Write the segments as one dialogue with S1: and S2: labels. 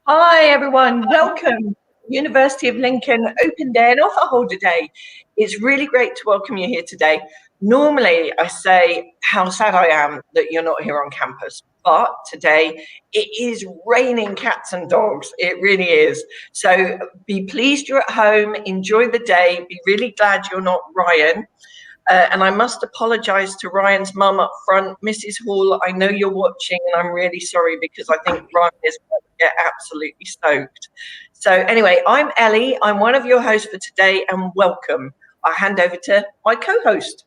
S1: Hi everyone, welcome. University of Lincoln Open Day and Offer Holder Day. It's really great to welcome you here today. Normally I say how sad I am that you're not here on campus, but today it is raining cats and dogs. It really is. So be pleased you're at home, enjoy the day, be really glad you're not Ryan. And I must apologise to Ryan's mum up front. Mrs. Hall, I know you're watching and I'm really sorry because I think Ryan is going to get absolutely stoked. So anyway, I'm Ellie. I'm one of your hosts for today and welcome. I hand over to my co-host.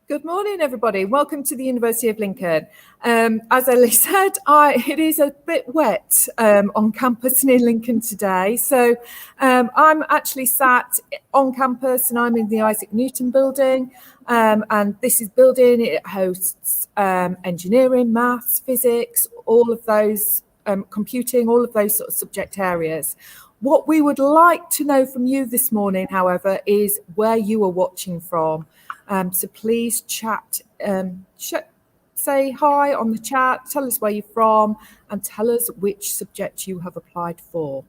S2: Good morning, everybody. Welcome to the University of Lincoln. As Ellie said, it is a bit wet on campus near Lincoln today. So I'm actually sat on campus and I'm in the Isaac Newton building. And this is building, it hosts engineering, maths, physics, all of those, computing, all of those sort of subject areas. What we would like to know from you this morning, however, is where you are watching from. So please say hi on the chat, tell us where you're from and tell us which subject you have applied for.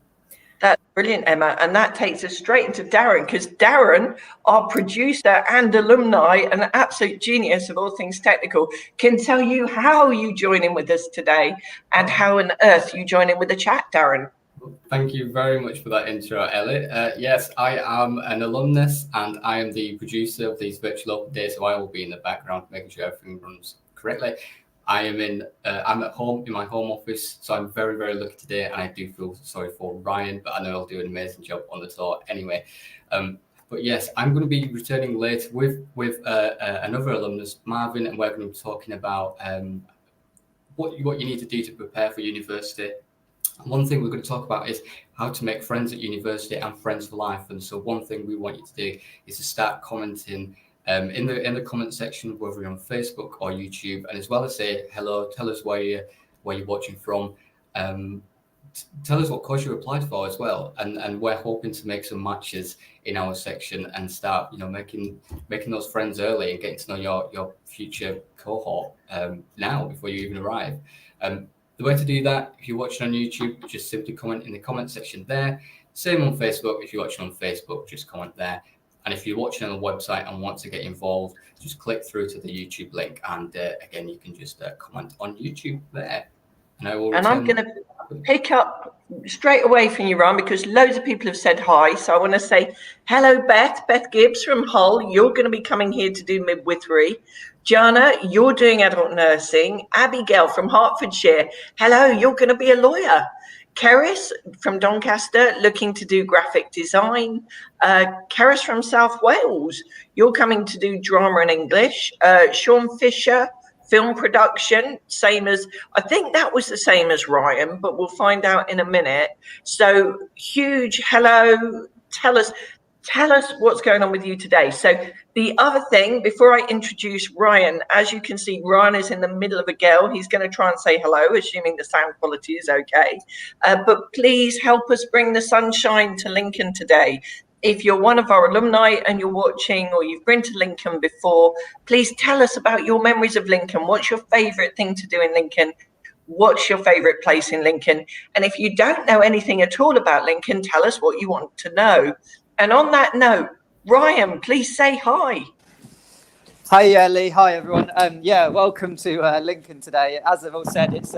S1: That's brilliant, Emma. And that takes us straight into Darren, because Darren, our producer and alumni, an absolute genius of all things technical, can tell you how you join in with us today and how on earth you join in with the chat, Darren.
S3: Thank you very much for that intro, Ellie. Yes, I am an alumnus and I am the producer of these virtual open days, so I will be in the background making sure everything runs correctly. I'm at home in my home office, so I'm very, very lucky today, and I do feel sorry for Ryan, but I know he'll do an amazing job on the tour anyway. But yes, I'm going to be returning later with another alumnus, Marvin, and we're going to be talking about what you need to do to prepare for university. One thing we're going to talk about is how to make friends at university and friends for life. And so one thing we want you to do is to start commenting in the comment section, whether you're on Facebook or YouTube, and as well as say hello, tell us where you're watching from. Tell us what course you applied for as well, and we're hoping to make some matches in our section and start making those friends early and getting to know your future cohort now before you even arrive. The way to do that, if you're watching on YouTube, just simply comment in the comment section there. Same on Facebook. If you're watching on Facebook, just comment there. And if you're watching on the website and want to get involved, just click through to the YouTube link. And again, you can just comment on YouTube there. And
S1: I'm going to pick up straight away from you, Ron, because loads of people have said hi. So I want to say hello, Beth Gibbs from Hull. You're going to be coming here to do midwifery. Jana, you're doing adult nursing. Abigail from Hertfordshire. Hello, you're going to be a lawyer. Keris from Doncaster, looking to do graphic design. Keris from South Wales, you're coming to do drama and English. Sean Fisher, film production, I think that was the same as Ryan, but we'll find out in a minute. So huge hello, tell us what's going on with you today. So the other thing, before I introduce Ryan, as you can see, Ryan is in the middle of a gale. He's going to try and say hello, assuming the sound quality is okay. But please help us bring the sunshine to Lincoln today. If you're one of our alumni and you're watching or you've been to Lincoln before, please tell us about your memories of Lincoln. What's your favourite thing to do in Lincoln? What's your favourite place in Lincoln? And if you don't know anything at all about Lincoln, tell us what you want to know. And on that note, Ryan, please say hi.
S4: Hi, Ellie. Hi, everyone. Welcome to Lincoln today. As I've all said, it's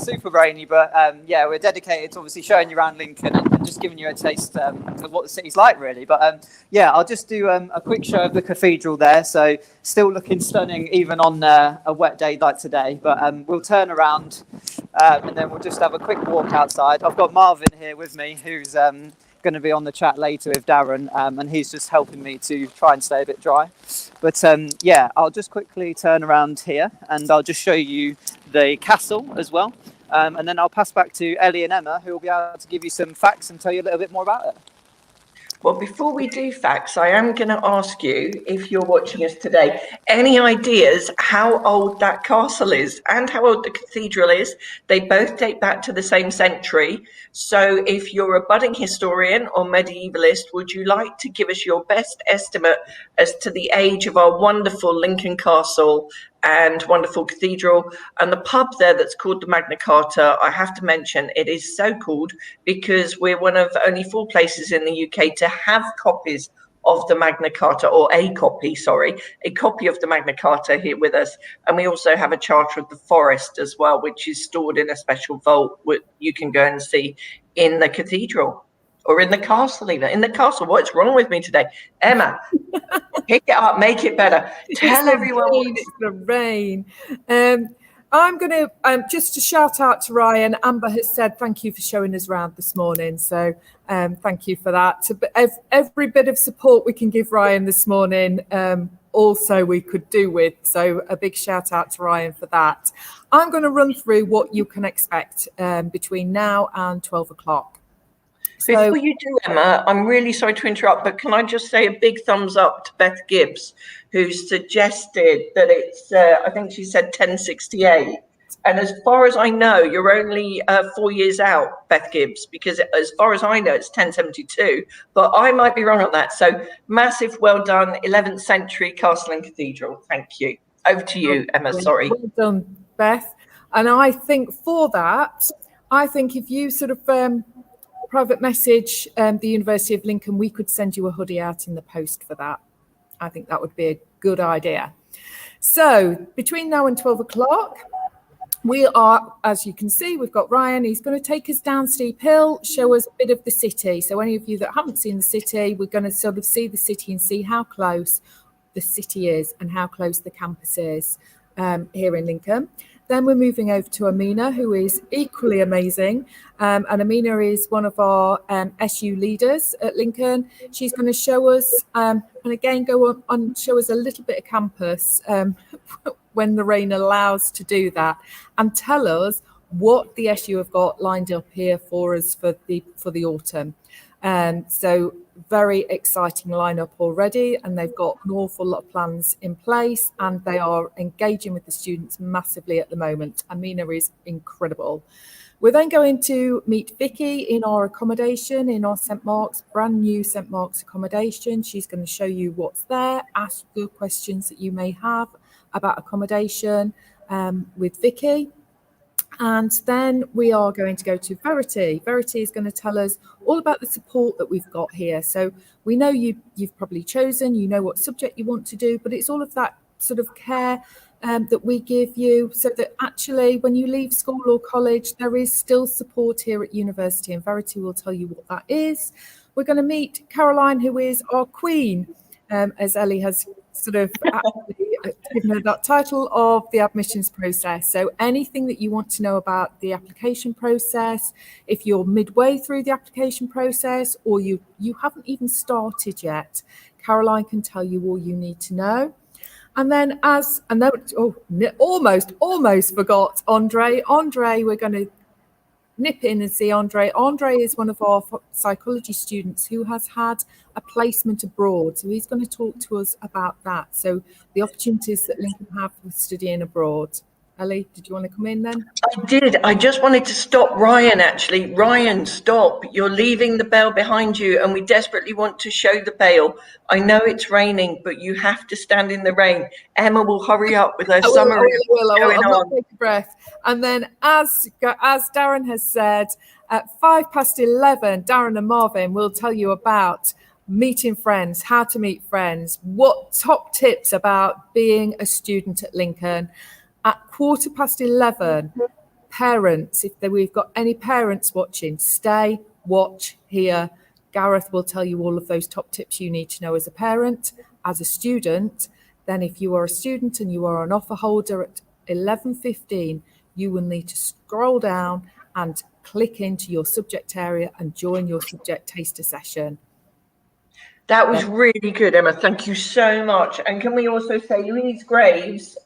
S4: super rainy, but we're dedicated to obviously showing you around Lincoln and just giving you a taste of what the city's like, really. But I'll just do a quick show of the cathedral there. So still looking stunning, even on a wet day like today. But we'll turn around and then we'll just have a quick walk outside. I've got Marvin here with me, who's going to be on the chat later with Darren, and he's just helping me to try and stay a bit dry. But I'll just quickly turn around here and I'll just show you the castle as well, and then I'll pass back to Ellie and Emma, who will be able to give you some facts and tell you a little bit more about it.
S1: Well, before we do facts, I am going to ask you, if you're watching us today, any ideas how old that castle is and how old the cathedral is? They both date back to the same century. So if you're a budding historian or medievalist, would you like to give us your best estimate as to the age of our wonderful Lincoln Castle and wonderful cathedral. And the pub there that's called the Magna Carta, I have to mention, it is so called because we're one of only 4 places in the UK to have copies of the Magna Carta, or a copy of the Magna Carta here with us. And we also have a Charter of the Forest as well, which is stored in a special vault, which you can go and see in the cathedral, or in the castle even. In the castle, what's wrong with me today? Emma, pick it up, make it better. Tell everyone.
S2: It's the rain. I'm going to, just to shout out to Ryan, Amber has said thank you for showing us around this morning. So thank you for that. Every bit of support we can give Ryan this morning, also we could do with. So a big shout out to Ryan for that. I'm going to run through what you can expect between now and 12 o'clock.
S1: Before you do, Emma, I'm really sorry to interrupt, but can I just say a big thumbs up to Beth Gibbs, who suggested that it's, I think she said 1068. And as far as I know, you're only 4 years out, Beth Gibbs, because as far as I know, it's 1072. But I might be wrong on that. So massive well done, 11th century castle and cathedral. Thank you. Over to you, Emma. Sorry.
S2: Well done, Beth. And I think for that, if you sort of private message the University of Lincoln, we could send you a hoodie out in the post for that. I think that would be a good idea. So between now and 12 o'clock, we are, as you can see, we've got Ryan. He's going to take us down Steep Hill, show us a bit of the city. So any of you that haven't seen the city, we're going to sort of see the city and see how close the city is and how close the campus is here in Lincoln. Then we're moving over to Amina, who is equally amazing. And Amina is one of our SU leaders at Lincoln. She's going to show us, and again, go on and show us a little bit of campus when the rain allows to do that, and tell us what the SU have got lined up here for us for the autumn. So very exciting lineup already, and they've got an awful lot of plans in place, and they are engaging with the students massively at the moment. Amina is incredible. We're then going to meet Vicky in our accommodation, in our St Mark's, brand new St Mark's accommodation. She's going to show you what's there, ask your questions that you may have about accommodation with Vicky. And then we are going to go to Verity. Verity is going to tell us all about the support that we've got here. So we know you've probably chosen, you know what subject you want to do, but it's all of that sort of care that we give you, so that actually when you leave school or college, there is still support here at university, and Verity will tell you what that is. We're going to meet Caroline, who is our queen, as Ellie has sort of actually given her that title, of the admissions process. So anything that you want to know about the application process, if you're midway through the application process or you haven't even started yet, Caroline can tell you all you need to know. And then almost forgot Andre. Andre, we're going to nip in and see Andre. Andre is one of our psychology students who has had a placement abroad. So he's going to talk to us about that. So the opportunities that Lincoln have with studying abroad. Ellie, did you want to come in then?
S1: I did. I just wanted to stop Ryan, actually. Ryan, stop. You're leaving the bell behind you, and we desperately want to show the bale. I know it's raining, but you have to stand in the rain. Emma will hurry up with her summary.
S2: I will take a breath. And then, as Darren has said, at 11:05, Darren and Marvin will tell you about meeting friends, how to meet friends, what top tips about being a student at Lincoln. At 11:15, parents, if we've got any parents watching, stay, watch, hear. Gareth will tell you all of those top tips you need to know as a parent. As a student, then if you are a student and you are an offer holder at 11:15, you will need to scroll down and click into your subject area and join your subject taster session.
S1: That was really good, Emma. Thank you so much. And can we also say, Louise Graves,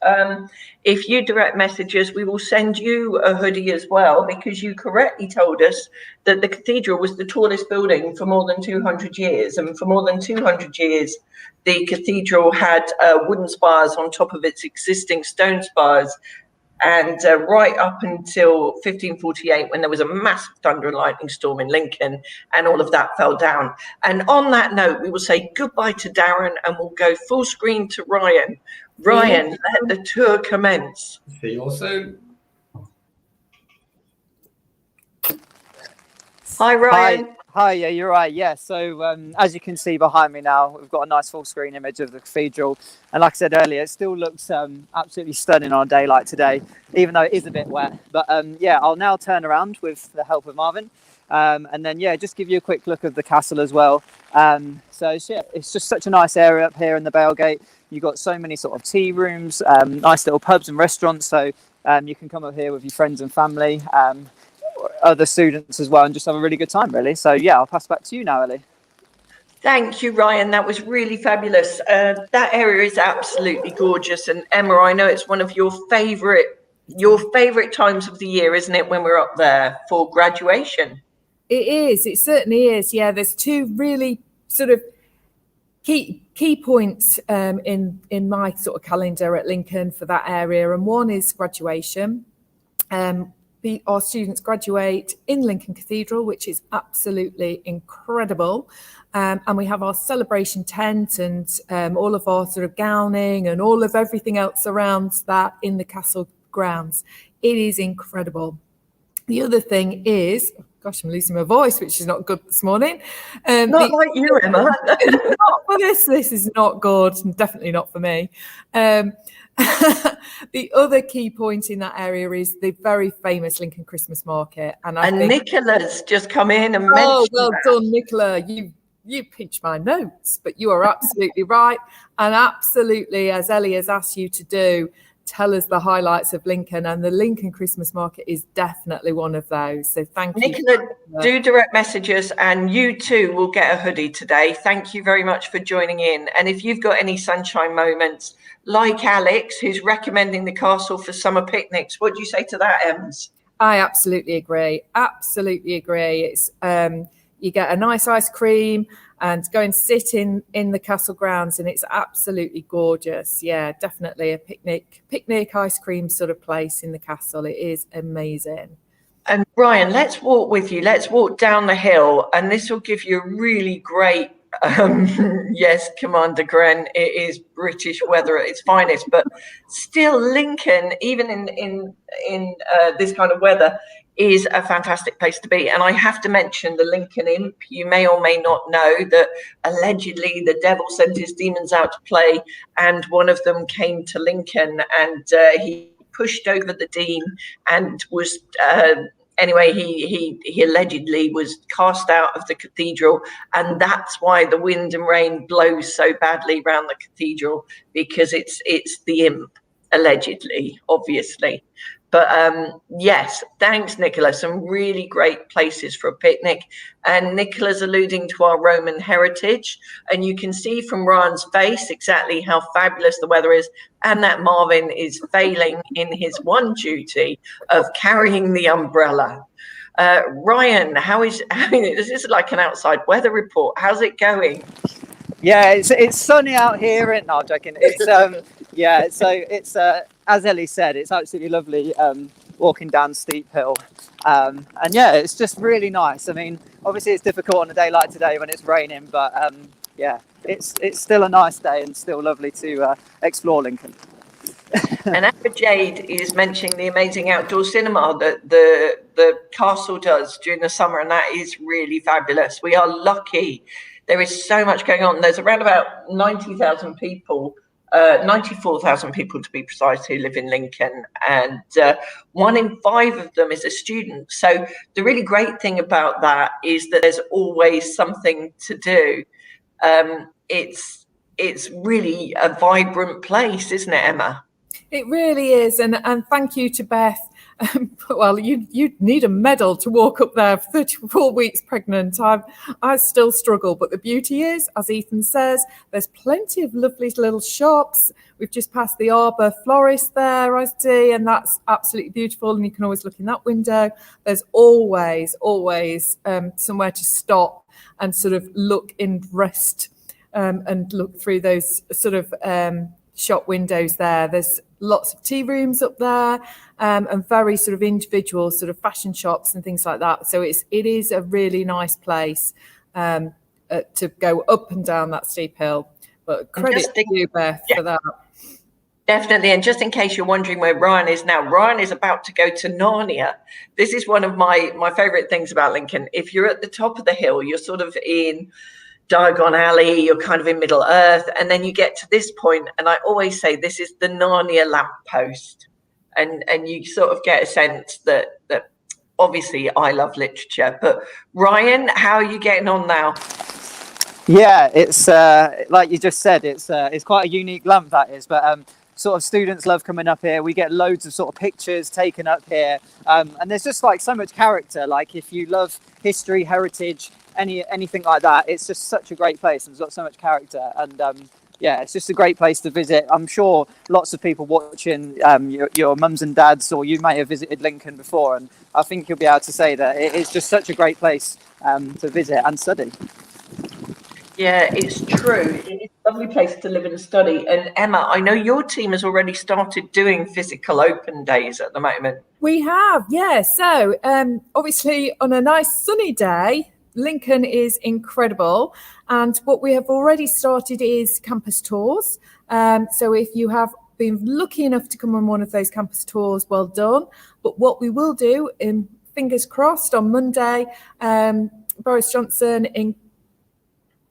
S1: if you direct messages, we will send you a hoodie as well, because you correctly told us that the cathedral was the tallest building for more than 200 years. And for more than 200 years, the cathedral had wooden spires on top of its existing stone spires. And right up until 1548, when there was a massive thunder and lightning storm in Lincoln, and all of that fell down. And on that note, we will say goodbye to Darren, and we'll go full screen to Ryan Ryan, let the tour commence.
S3: See you all soon.
S1: Hi, Ryan.
S4: Hi, yeah, you're right. Yeah, so as you can see behind me now, we've got a nice full screen image of the cathedral. And like I said earlier, it still looks absolutely stunning on a day like today, even though it is a bit wet. But yeah, I'll now turn around with the help of Marvin. And then, yeah, just give you a quick look of the castle as well. So yeah, it's just such a nice area up here in the Bailgate. You've got so many sort of tea rooms, nice little pubs and restaurants. So you can come up here with your friends and family. Other students as well, and just have a really good time, really. So yeah, I'll pass back to you now, Ellie.
S1: Thank you, Ryan. That was really fabulous. That area is absolutely gorgeous. And Emma, I know it's one of your favorite times of the year, isn't it, when we're up there for graduation?
S2: It is. It certainly is. Yeah, there's two really sort of key points in my sort of calendar at Lincoln for that area, and one is graduation. Our students graduate in Lincoln Cathedral, which is absolutely incredible. And we have our celebration tent and all of our sort of gowning and all of everything else around that in the castle grounds. It is incredible. The other thing is, gosh, I'm losing my voice, which is not good this morning.
S1: Not like you, Emma.
S2: Not for this. This is not good. Definitely not for me. The other key point in that area is the very famous Lincoln Christmas Market. And
S1: Nicola's just come in and mentioned
S2: well done, Nicola. You pinched my notes, but you are absolutely right. And absolutely, as Ellie has asked you to do, tell us the highlights of Lincoln, and the Lincoln Christmas Market is definitely one of those. So thank you.
S1: Nicola, do direct messages, and you too will get a hoodie today. Thank you very much for joining in. And if you've got any sunshine moments, like Alex, who's recommending the castle for summer picnics, what do you say to that, Ems?
S2: I absolutely agree. Absolutely agree. It's you get a nice ice cream and go and sit in the castle grounds, and it's absolutely gorgeous. Yeah, definitely a picnic ice cream sort of place in the castle. It is amazing.
S1: And Brian, let's walk with you. Let's walk down the hill, and this will give you a really great yes, Commander Gren, it is British weather at its finest, but still Lincoln, even in this kind of weather, is a fantastic place to be. And I have to mention the Lincoln Imp. You may or may not know that allegedly the devil sent his demons out to play, and one of them came to Lincoln, and he pushed over the dean and was anyway, he allegedly was cast out of the cathedral, and that's why the wind and rain blows so badly around the cathedral, because it's the imp, allegedly, obviously. But yes, thanks, Nicola. Some really great places for a picnic. And Nicola's alluding to our Roman heritage. And you can see from Ryan's face exactly how fabulous the weather is, and that Marvin is failing in his one duty of carrying the umbrella. Ryan, this is like an outside weather report. How's it going?
S4: Yeah, it's sunny out here, and no, I'm joking. It's yeah, so it's as Ellie said, it's absolutely lovely walking down steep hill, and yeah, it's just really nice. I mean, obviously it's difficult on a day like today when it's raining, but yeah, it's still a nice day and still lovely to explore Lincoln.
S1: And Amber Jade is mentioning the amazing outdoor cinema that the castle does during the summer, and that is really fabulous. We are lucky. There is so much going on. There's around about 90,000 people, 94,000 people to be precise, who live in Lincoln, and 1 in 5 of them is a student. So the really great thing about that is that there's always something to do. It's really a vibrant place, isn't it, Emma?
S2: It really is, and thank you to Beth. Well, you'd need a medal to walk up there for 34 weeks pregnant. I still struggle, but the beauty is, as Ethan says, there's plenty of lovely little shops. We've just passed the Arbor Florist there, I see, and that's absolutely beautiful, and you can always look in that window. There's always somewhere to stop and sort of look and rest and look through those sort of shop windows there. There's lots of tea rooms up there, and very sort of individual sort of fashion shops and things like that. So it is a really nice place to go up and down that steep hill. But credit to you, Beth, for that.
S1: Definitely. And just in case you're wondering where Ryan is now, Ryan is about to go to Narnia. This is one of my favorite things about Lincoln. If you're at the top of the hill, you're sort of in Diagon Alley, you're kind of in Middle Earth, and then you get to this point, and I always say this is the Narnia lamppost. And you sort of get a sense that obviously I love literature. But Ryan, how are you getting on now?
S4: Yeah, it's like you just said, it's quite a unique lamp, that is, but sort of students love coming up here. We get loads of sort of pictures taken up here, and there's just like so much character. Like if you love history, heritage, anything like that, it's just such a great place and it's got so much character. And yeah, it's just a great place to visit. I'm sure lots of people watching, your mums and dads, or you may have visited Lincoln before, and I think you'll be able to say that it is just such a great place to visit and study.
S1: Yeah, it's true. It's a lovely place to live and study. And Emma, I know your team has already started doing physical open days at the moment.
S2: We have, yeah. So obviously on a nice sunny day, Lincoln is incredible. And what we have already started is campus tours. So if you have been lucky enough to come on one of those campus tours, well done. But what we will do, fingers crossed, on Monday, Boris Johnson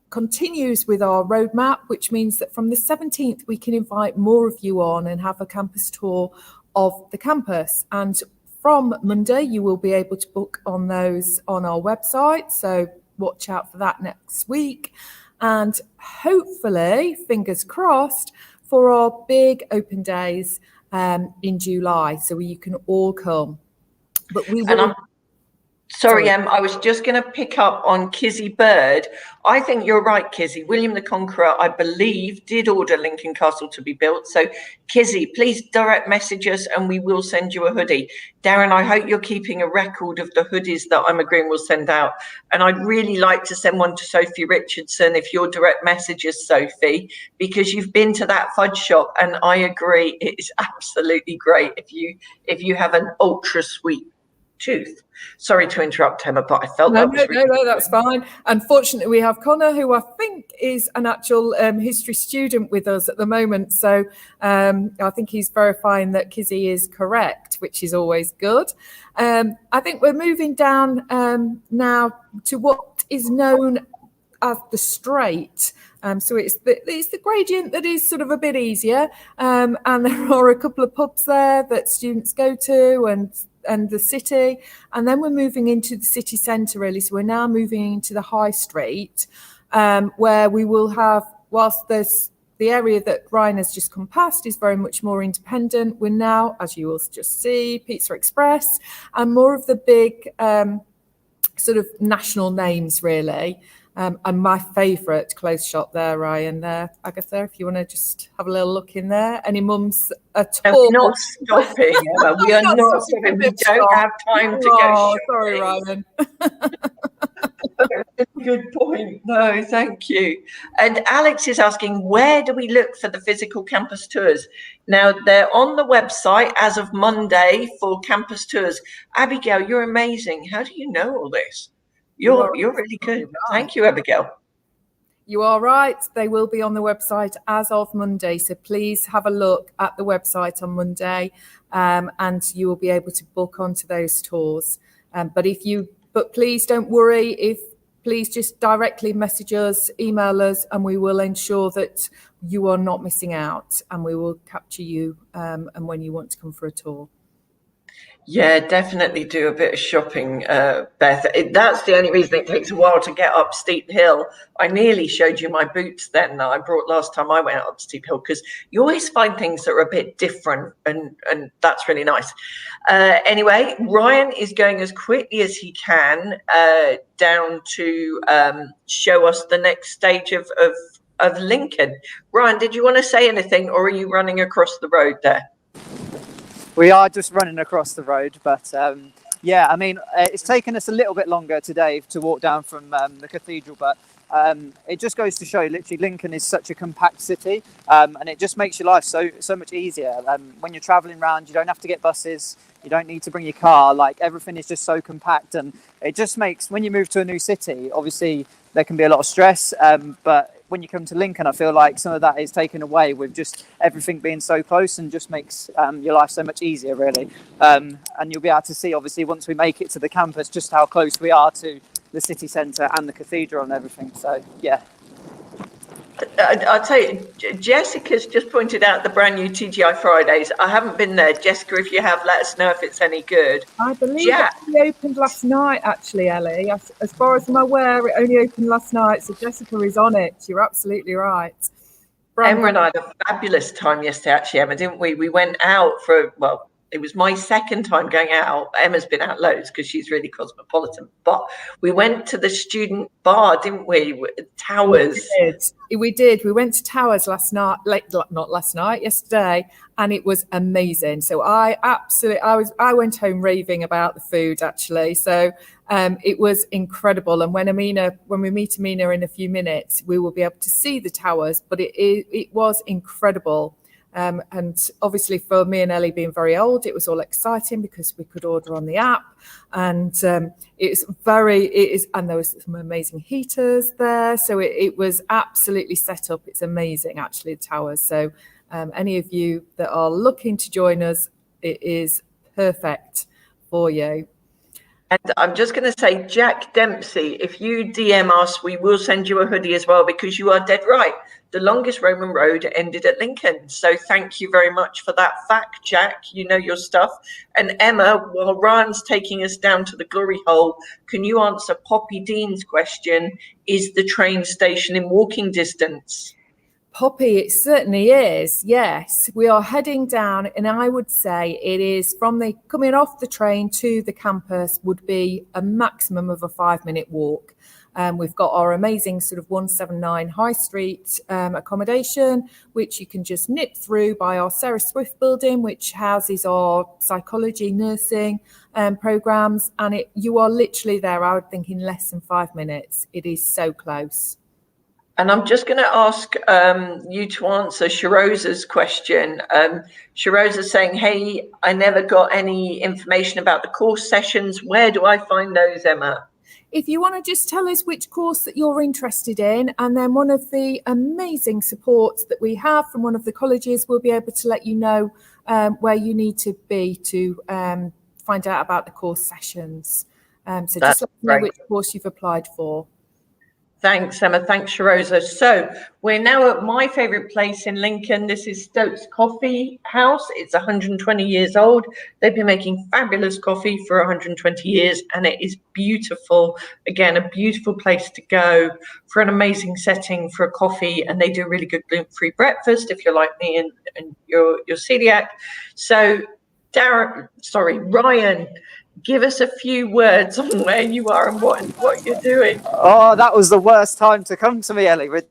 S2: continues with our roadmap, which means that from the 17th, we can invite more of you on and have a campus tour of the campus. And from Monday, you will be able to book on those on our website. So watch out for that next week. And hopefully, fingers crossed, for our big open days in July. So you can all come. But we will.
S1: Sorry, I was just going to pick up on Kizzy Bird. I think you're right, Kizzy. William the Conqueror, I believe, did order Lincoln Castle to be built. So, Kizzy, please direct message us and we will send you a hoodie. Darren, I hope you're keeping a record of the hoodies that I'm agreeing we'll send out. And I'd really like to send one to Sophie Richardson if you'll direct message us, Sophie, because you've been to that fudge shop and I agree, it is absolutely great if you have an ultra sweet tooth. Sorry to interrupt, Emma, but I felt
S2: No, that's fine. Unfortunately, we have Connell, who I think is an actual history student with us at the moment. So I think he's verifying that Kizzy is correct, which is always good. I think we're moving down now to what is known as the straight. So it's the gradient that is sort of a bit easier. And there are a couple of pubs there that students go to and the city, and then we're moving into the city centre really. So we're now moving into the high street, where we will have, whilst there's the area that Ryan has just come past is very much more independent, we're now, as you will just see, Pizza Express and more of the big sort of national names really. And my favourite clothes shop there, Ryan, there, Agatha, if you want to just have a little look in there. Any mums at all?
S1: We're not stopping, Emma. We are not stopping. We don't have time to go shopping.
S2: Sorry, Ryan.
S1: Good point. No, thank you. And Alex is asking, where do we look for the physical campus tours? Now, they're on the website as of Monday for campus tours. Abigail, you're amazing. How do you know all this? You're really good. Thank you, Abigail.
S2: You are right. They will be on the website as of Monday. So please have a look at the website on Monday, and you will be able to book onto those tours. But please don't worry. Please just directly message us, email us, and we will ensure that you are not missing out, and we will capture you and when you want to come for a tour.
S1: Yeah, definitely do a bit of shopping, Beth. That's the only reason it takes a while to get up Steep Hill. I nearly showed you my boots then that I brought last time I went up Steep Hill, because you always find things that are a bit different, and that's really nice. Anyway, Ryan is going as quickly as he can down to show us the next stage of Lincoln. Ryan, did you want to say anything, or are you running across the road there?
S4: We are just running across the road, but yeah, I mean, it's taken us a little bit longer today to walk down from the cathedral, but it just goes to show, literally, Lincoln is such a compact city, and it just makes your life so much easier. When you're travelling around, you don't have to get buses, you don't need to bring your car, like everything is just so compact, and it just makes, when you move to a new city, obviously there can be a lot of stress, but when you come to Lincoln, I feel like some of that is taken away with just everything being so close, and just makes your life so much easier, really. And you'll be able to see, obviously, once we make it to the campus, just how close we are to the city centre and the cathedral and everything. So, yeah.
S1: I'll tell you, Jessica's just pointed out the brand new Tgi Fridays. I haven't been there. Jessica, if you have, let us know if it's any good.
S2: I believe it only opened last night, actually, Ellie. As far as I'm aware, it only opened last night. So Jessica is on it. You're absolutely right.
S1: Emma and I had a fabulous time yesterday, actually, Emma, didn't we? We went out for, well, it was my second time going out. Emma's been out loads because she's really cosmopolitan. But we went to the student bar, didn't we? Towers.
S2: We did. We went to Towers last night, not last night, yesterday, and it was amazing. So I went home raving about the food, actually. So it was incredible. And when we meet Amina in a few minutes, we will be able to see the Towers. But it was incredible. And obviously for me and Ellie being very old, it was all exciting because we could order on the app, and and there was some amazing heaters there. So it was absolutely set up. It's amazing, actually, the Towers. So any of you that are looking to join us, it is perfect for you.
S1: And I'm just going to say, Jack Dempsey, if you DM us, we will send you a hoodie as well, because you are dead right. The longest Roman road ended at Lincoln. So thank you very much for that fact, Jack. You know your stuff. And Emma, while Ryan's taking us down to the glory hole, can you answer Poppy Dean's question? Is the train station in walking distance?
S2: Poppy, it certainly is. Yes, we are heading down, and I would say it is coming off the train to the campus would be a maximum of a 5-minute walk. We've got our amazing sort of 179 High Street accommodation, which you can just nip through by our Sarah Swift building, which houses our psychology, nursing programs. And you are literally there, I would think, in less than 5 minutes. It is so close.
S1: And I'm just going to ask you to answer Sharoza's question. Sharoza's saying, hey, I never got any information about the course sessions. Where do I find those, Emma?
S2: If you want to just tell us which course that you're interested in, and then one of the amazing supports that we have from one of the colleges will be able to let you know where you need to be to find out about the course sessions. So just let me know which course you've applied for.
S1: Thanks, Emma. Thanks, Sharoza. So we're now at my favourite place in Lincoln. This is Stoke's Coffee House. It's 120 years old. They've been making fabulous coffee for 120 years, and it is beautiful. Again, a beautiful place to go for an amazing setting for a coffee, and they do a really good gluten-free breakfast if you're like me and you're celiac. So Ryan, give us a few words on where you are and what you're doing.
S4: Oh, that was the worst time to come to me, Ellie. We're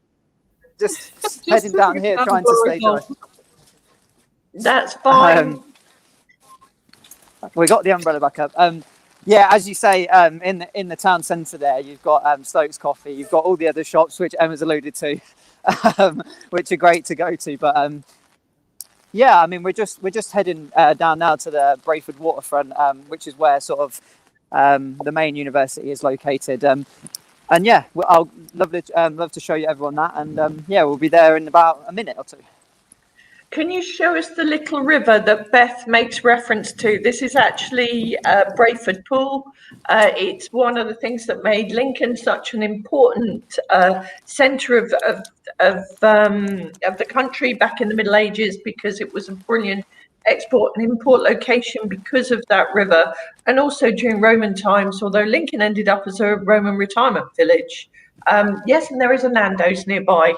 S4: just heading down here trying to stay dry.
S1: That's fine.
S4: We got the umbrella back up. Yeah, as you say, in the town centre there, you've got Stoke's Coffee. You've got all the other shops, which Emma's alluded to, which are great to go to. But yeah, I mean, we're just heading down now to the Brayford waterfront, which is where sort of the main university is located. And yeah, I'll love to show you everyone that. And yeah, we'll be there in about a minute or two.
S1: Can you show us the little river that Beth makes reference to? This is actually Brayford Pool. It's one of the things that made Lincoln such an important centre of the country back in the Middle Ages, because it was a brilliant export and import location because of that river, and also during Roman times, although Lincoln ended up as a Roman retirement village. Yes, and there is a Nando's nearby.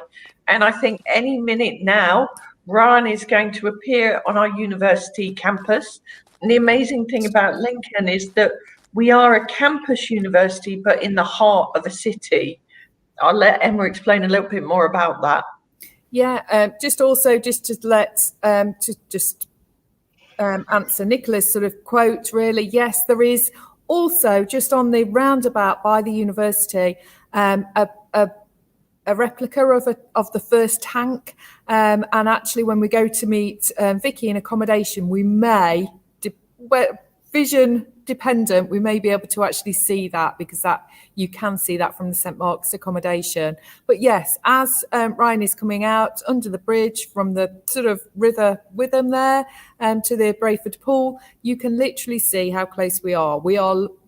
S1: And I think any minute now, Ryan is going to appear on our university campus. And the amazing thing about Lincoln is that we are a campus university, but in the heart of a city. I'll let Emma explain a little bit more about that.
S2: Yeah, just to let answer Nicola's sort of quote, really. Yes, there is also just on the roundabout by the university a replica of the first tank, and actually when we go to meet Vicky in accommodation, we may vision dependent, we may be able to actually see that, because that you can see that from the St Mark's accommodation. But yes, as Ryan is coming out under the bridge from the sort of River Witham there to the Brayford Pool, you can literally see how close we are.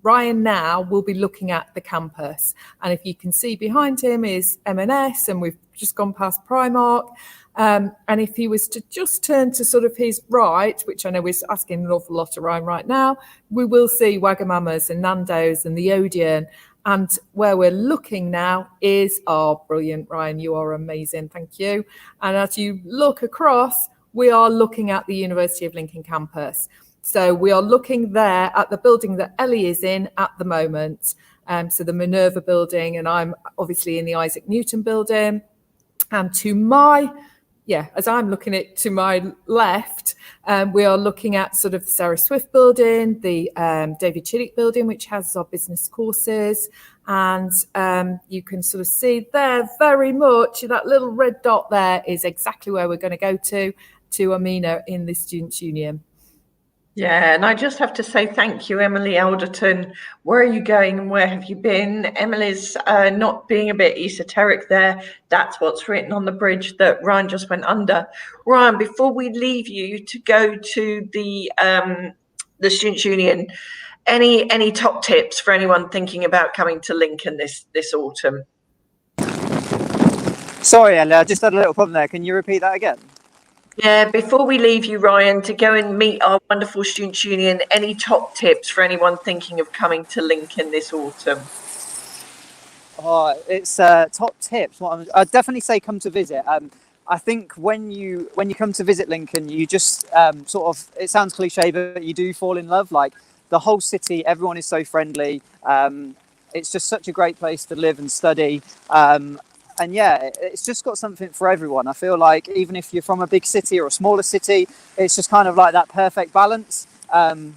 S2: Ryan now will be looking at the campus, and if you can see behind him is M&S, and we've just gone past Primark. And if he was to just turn to sort of his right, which I know is asking an awful lot of Ryan right now, we will see Wagamama's and Nando's and the Odeon. And where we're looking now is, oh, brilliant, Ryan, you are amazing, thank you. And as you look across, we are looking at the University of Lincoln campus. So we are looking there at the building that Ellie is in at the moment. So the Minerva building, and I'm obviously in the Isaac Newton building. And as I'm looking at to my left, we are looking at sort of the Sarah Swift building, the David Chiddick building, which has our business courses. And you can sort of see there very much, that little red dot there is exactly where we're going to go to Amina in the Students' Union.
S1: Yeah, and I just have to say thank you, Emily Alderton. Where are you going and where have you been? Emily's not being a bit esoteric there. That's what's written on the bridge that Ryan just went under. Ryan, before we leave you to go to the Students' Union, any top tips for anyone thinking about coming to Lincoln this autumn?
S4: Sorry, Ellie, I just had a little problem there. Can you repeat that again?
S1: Yeah, before we leave you, Ryan, to go and meet our wonderful Students' Union, any top tips for anyone thinking of coming to Lincoln this autumn?
S4: Oh, it's top tips. I'd definitely say come to visit. I think when you come to visit Lincoln, you just sort of, it sounds cliche, but you do fall in love. Like the whole city, everyone is so friendly. It's just such a great place to live and study. And yeah, it's just got something for everyone. I feel like even if you're from a big city or a smaller city, it's just kind of like that perfect balance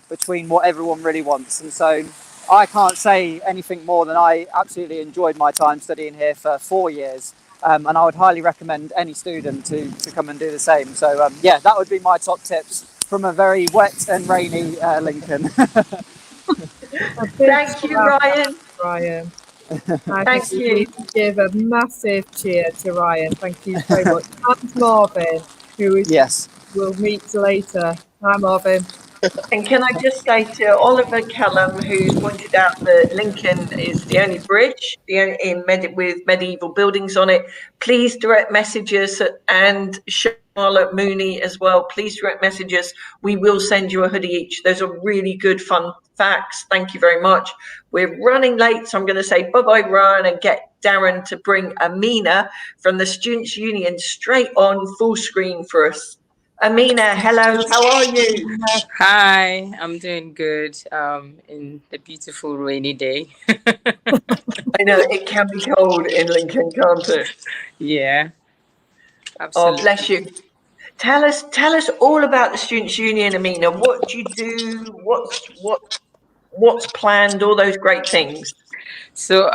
S4: between what everyone really wants. And so I can't say anything more than I absolutely enjoyed my time studying here for 4 years. And I would highly recommend any student to come and do the same. So yeah, that would be my top tips from a very wet and rainy Lincoln.
S1: Thank you, Ryan.
S2: Thank you. Need to give a massive cheer to Ryan. Thank you so much. And Marvin, who we'll meet later. Hi, Marvin.
S1: And can I just say to Oliver Callum, who's pointed out that Lincoln is the only bridge with medieval buildings on it, please direct messages, and Charlotte Mooney as well, please direct messages. We will send you a hoodie each. Those are really good, fun facts. Thank you very much. We're running late, so I'm going to say bye-bye, Ryan, and get Darren to bring Amina from the Students' Union straight on full screen for us. Amina, hello, how are you?
S5: Hi, I'm doing good in the beautiful rainy day.
S1: I know it can be cold in Lincoln, can't it?
S5: Yeah, absolutely.
S1: Oh, bless you. Tell us all about the Students' Union, Amina. What do you do? What's planned? All those great things.
S5: So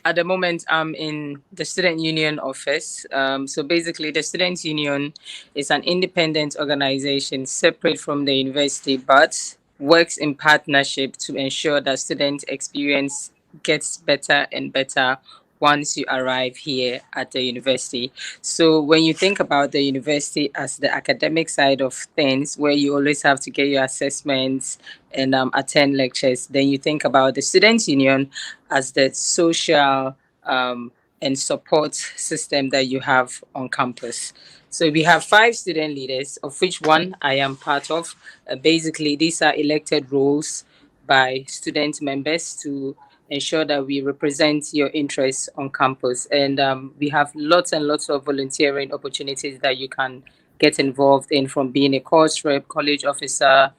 S5: at the moment, I'm in the Student Union office. So basically, the Student Union is an independent organization separate from the university, but works in partnership to ensure that student experience gets better and better once you arrive here at the university. So when you think about the university as the academic side of things, where you always have to get your assessments and attend lectures, then you think about the Students' Union as the social and support system that you have on campus. So we have 5 student leaders, of which one I am part of. Basically, these are elected roles by student members to ensure that we represent your interests on campus. And we have lots and lots of volunteering opportunities that you can get involved in, from being a course rep, college officer,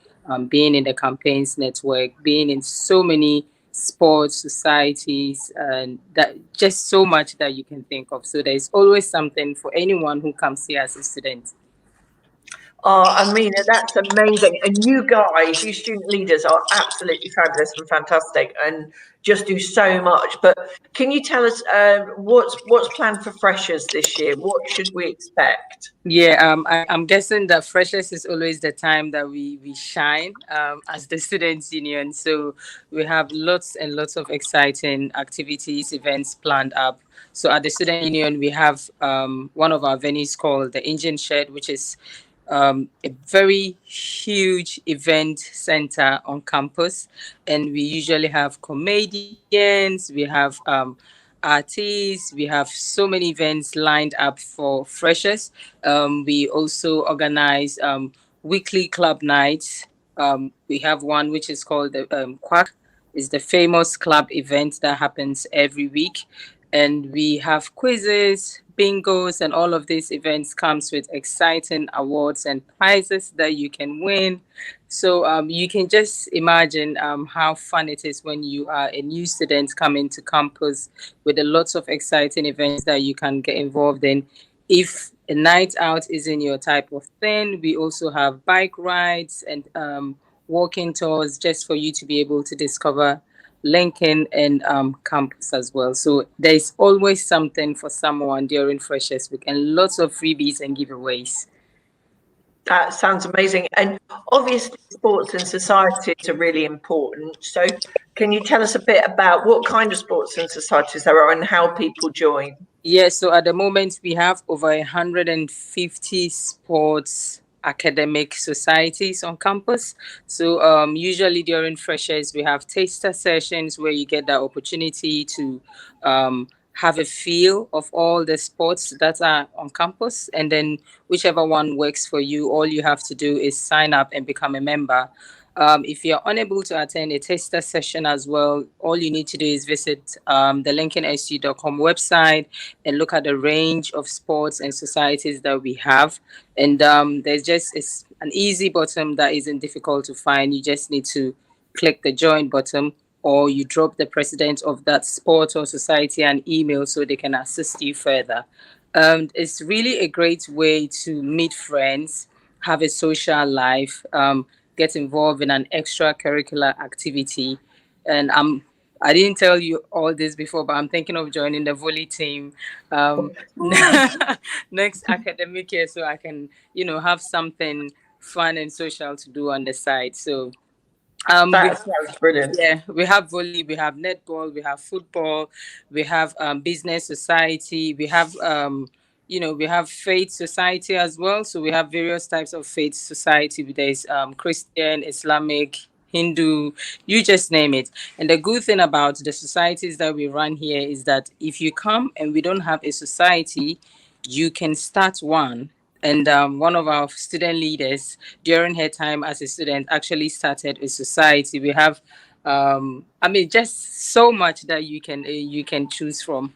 S5: being in the campaigns network, being in so many sports societies, and that just so much that you can think of. So there's always something for anyone who comes here as a student.
S1: Oh, Amina, that's amazing. And you guys, you student leaders are absolutely fabulous and fantastic and just do so much. But can you tell us what's planned for freshers this year? What should we expect?
S5: Yeah, I'm guessing that freshers is always the time that we shine as the students union. So we have lots and lots of exciting activities, events planned up. So at the student union, we have one of our venues called the Engine Shed, which is a very huge event center on campus, and we usually have comedians, we have artists, we have so many events lined up for freshers. We also organize weekly club nights. We have one which is called the Quack. It's the famous club event that happens every week, and we have quizzes, bingos, and all of these events comes with exciting awards and prizes that you can win. So you can just imagine how fun it is when you are a new student coming to campus with a lots of exciting events that you can get involved in. If a night out isn't your type of thing, we also have bike rides and walking tours just for you to be able to discover Lincoln and campus as well. So there's always something for someone during Freshers Week and lots of freebies and giveaways.
S1: That sounds amazing. And obviously, sports and societies are really important. So, can you tell us a bit about what kind of sports and societies there are and how people join?
S5: Yes, so at the moment, we have over 150 sports academic societies on campus. So usually during freshers, we have taster sessions where you get the opportunity to have a feel of all the sports that are on campus. And then whichever one works for you, all you have to do is sign up and become a member. If you're unable to attend a taster session as well, all you need to do is visit the lincolnsu.com website and look at the range of sports and societies that we have. And there's just an easy button that isn't difficult to find. You just need to click the join button, or you drop the president of that sport or society an email so they can assist you further. It's really a great way to meet friends, have a social life, get involved in an extracurricular activity. And I didn't tell you all this before, but I'm thinking of joining the volley team next academic year, so I can, have something fun and social to do on the side. So
S1: that sounds brilliant.
S5: yeah, we have volley, we have netball, we have football, we have business society, we have we have faith society as well. So we have various types of faith society. There's Christian, Islamic, Hindu, you just name it. And the good thing about the societies that we run here is that if you come and we don't have a society, you can start one. And one of our student leaders during her time as a student actually started a society. We have, just so much that you can choose from.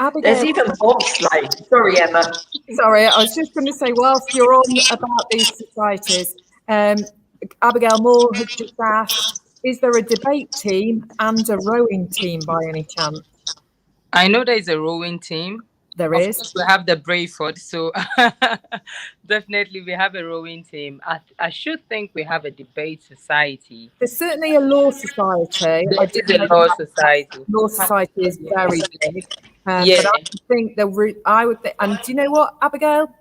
S2: Abigail,
S1: there's even bobsleigh. Sorry, Emma.
S2: Sorry, I was just going to say, whilst you're on about these societies, Abigail Moore has just asked, is there a debate team and a rowing team by any chance?
S5: I know there's a rowing team.
S2: There
S5: of
S2: is.
S5: course, we have the Brayford, so definitely we have a rowing team. I should think we have a debate society.
S2: There's certainly a law society.
S5: There is a law society.
S2: Law society is very big.
S5: Yeah.
S2: But I think and do you know what, Abigail?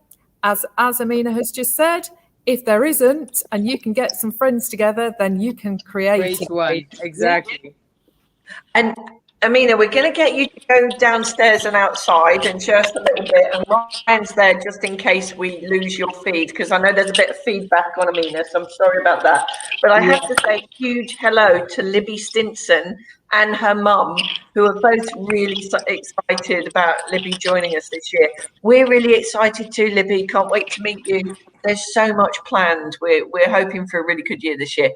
S2: As Amina has just said, if there isn't, and you can get some friends together, then you can create
S5: one. Exactly.
S1: And Amina, we're going to get you to go downstairs and outside and show us a little bit. And Ryan's there just in case we lose your feed, because I know there's a bit of feedback on Amina, so I'm sorry about that. But I have to say a huge hello to Libby Stinson and her mum, who are both really excited about Libby joining us this year. We're really excited too, Libby. Can't wait to meet you. There's so much planned. We're hoping for a really good year this year.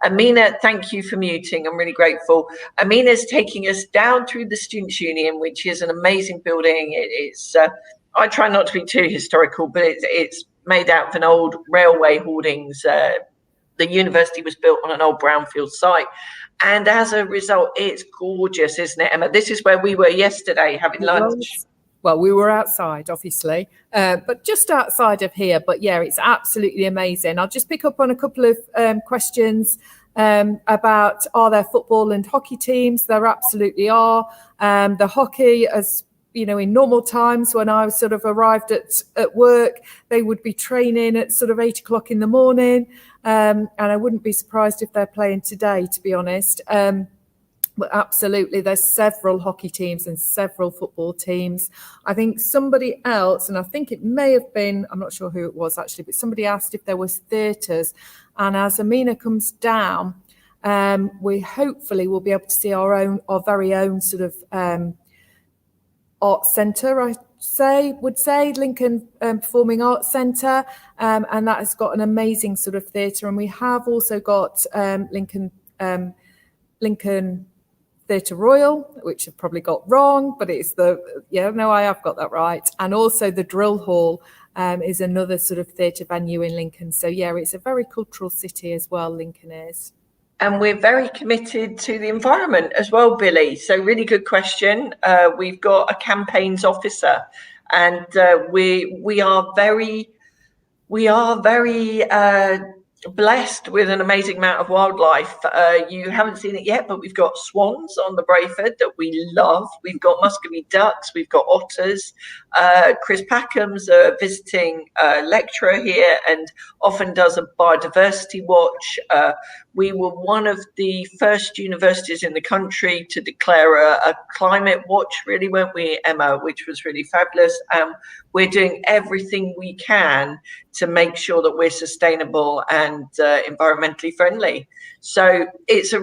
S1: Amina, thank you for muting. I'm really grateful. Amina's taking us down through the Students' Union, which is an amazing building. It's I try not to be too historical, but it's made out of an old railway hoardings. The university was built on an old brownfield site. And as a result, it's gorgeous, isn't it, Emma? This is where we were yesterday having lunch.
S2: well, we were outside, obviously, but just outside of here. But yeah, it's absolutely amazing. I'll just pick up on a couple of questions about, are there football and hockey teams? There absolutely are. The hockey, as you know, in normal times when I sort of arrived at work, they would be training at sort of 8 o'clock in the morning. And I wouldn't be surprised if they're playing today, to be honest. But absolutely, there's several hockey teams and several football teams. I think somebody else, and I think it may have been, I'm not sure who it was actually, but somebody asked if there was theatres. And as Amina comes down, we hopefully will be able to see our very own sort of art centre, would say Lincoln Performing Arts Centre, and that has got an amazing sort of theatre. And we have also got Lincoln Theatre Royal, which I've probably got wrong, but it's I have got that right. And also the Drill Hall is another sort of theatre venue in Lincoln. So yeah, it's a very cultural city as well, Lincoln is.
S1: And we're very committed to the environment as well, Billy. So really good question. We've got a campaigns officer, and we are very blessed with an amazing amount of wildlife. You haven't seen it yet, but we've got swans on the Brayford that we love. We've got Muscovy ducks. We've got otters. Chris Packham's a visiting lecturer here and often does a biodiversity watch. We were one of the first universities in the country to declare a climate watch, really, weren't we, Emma, which was really fabulous. We're doing everything we can to make sure that we're sustainable and environmentally friendly. So it's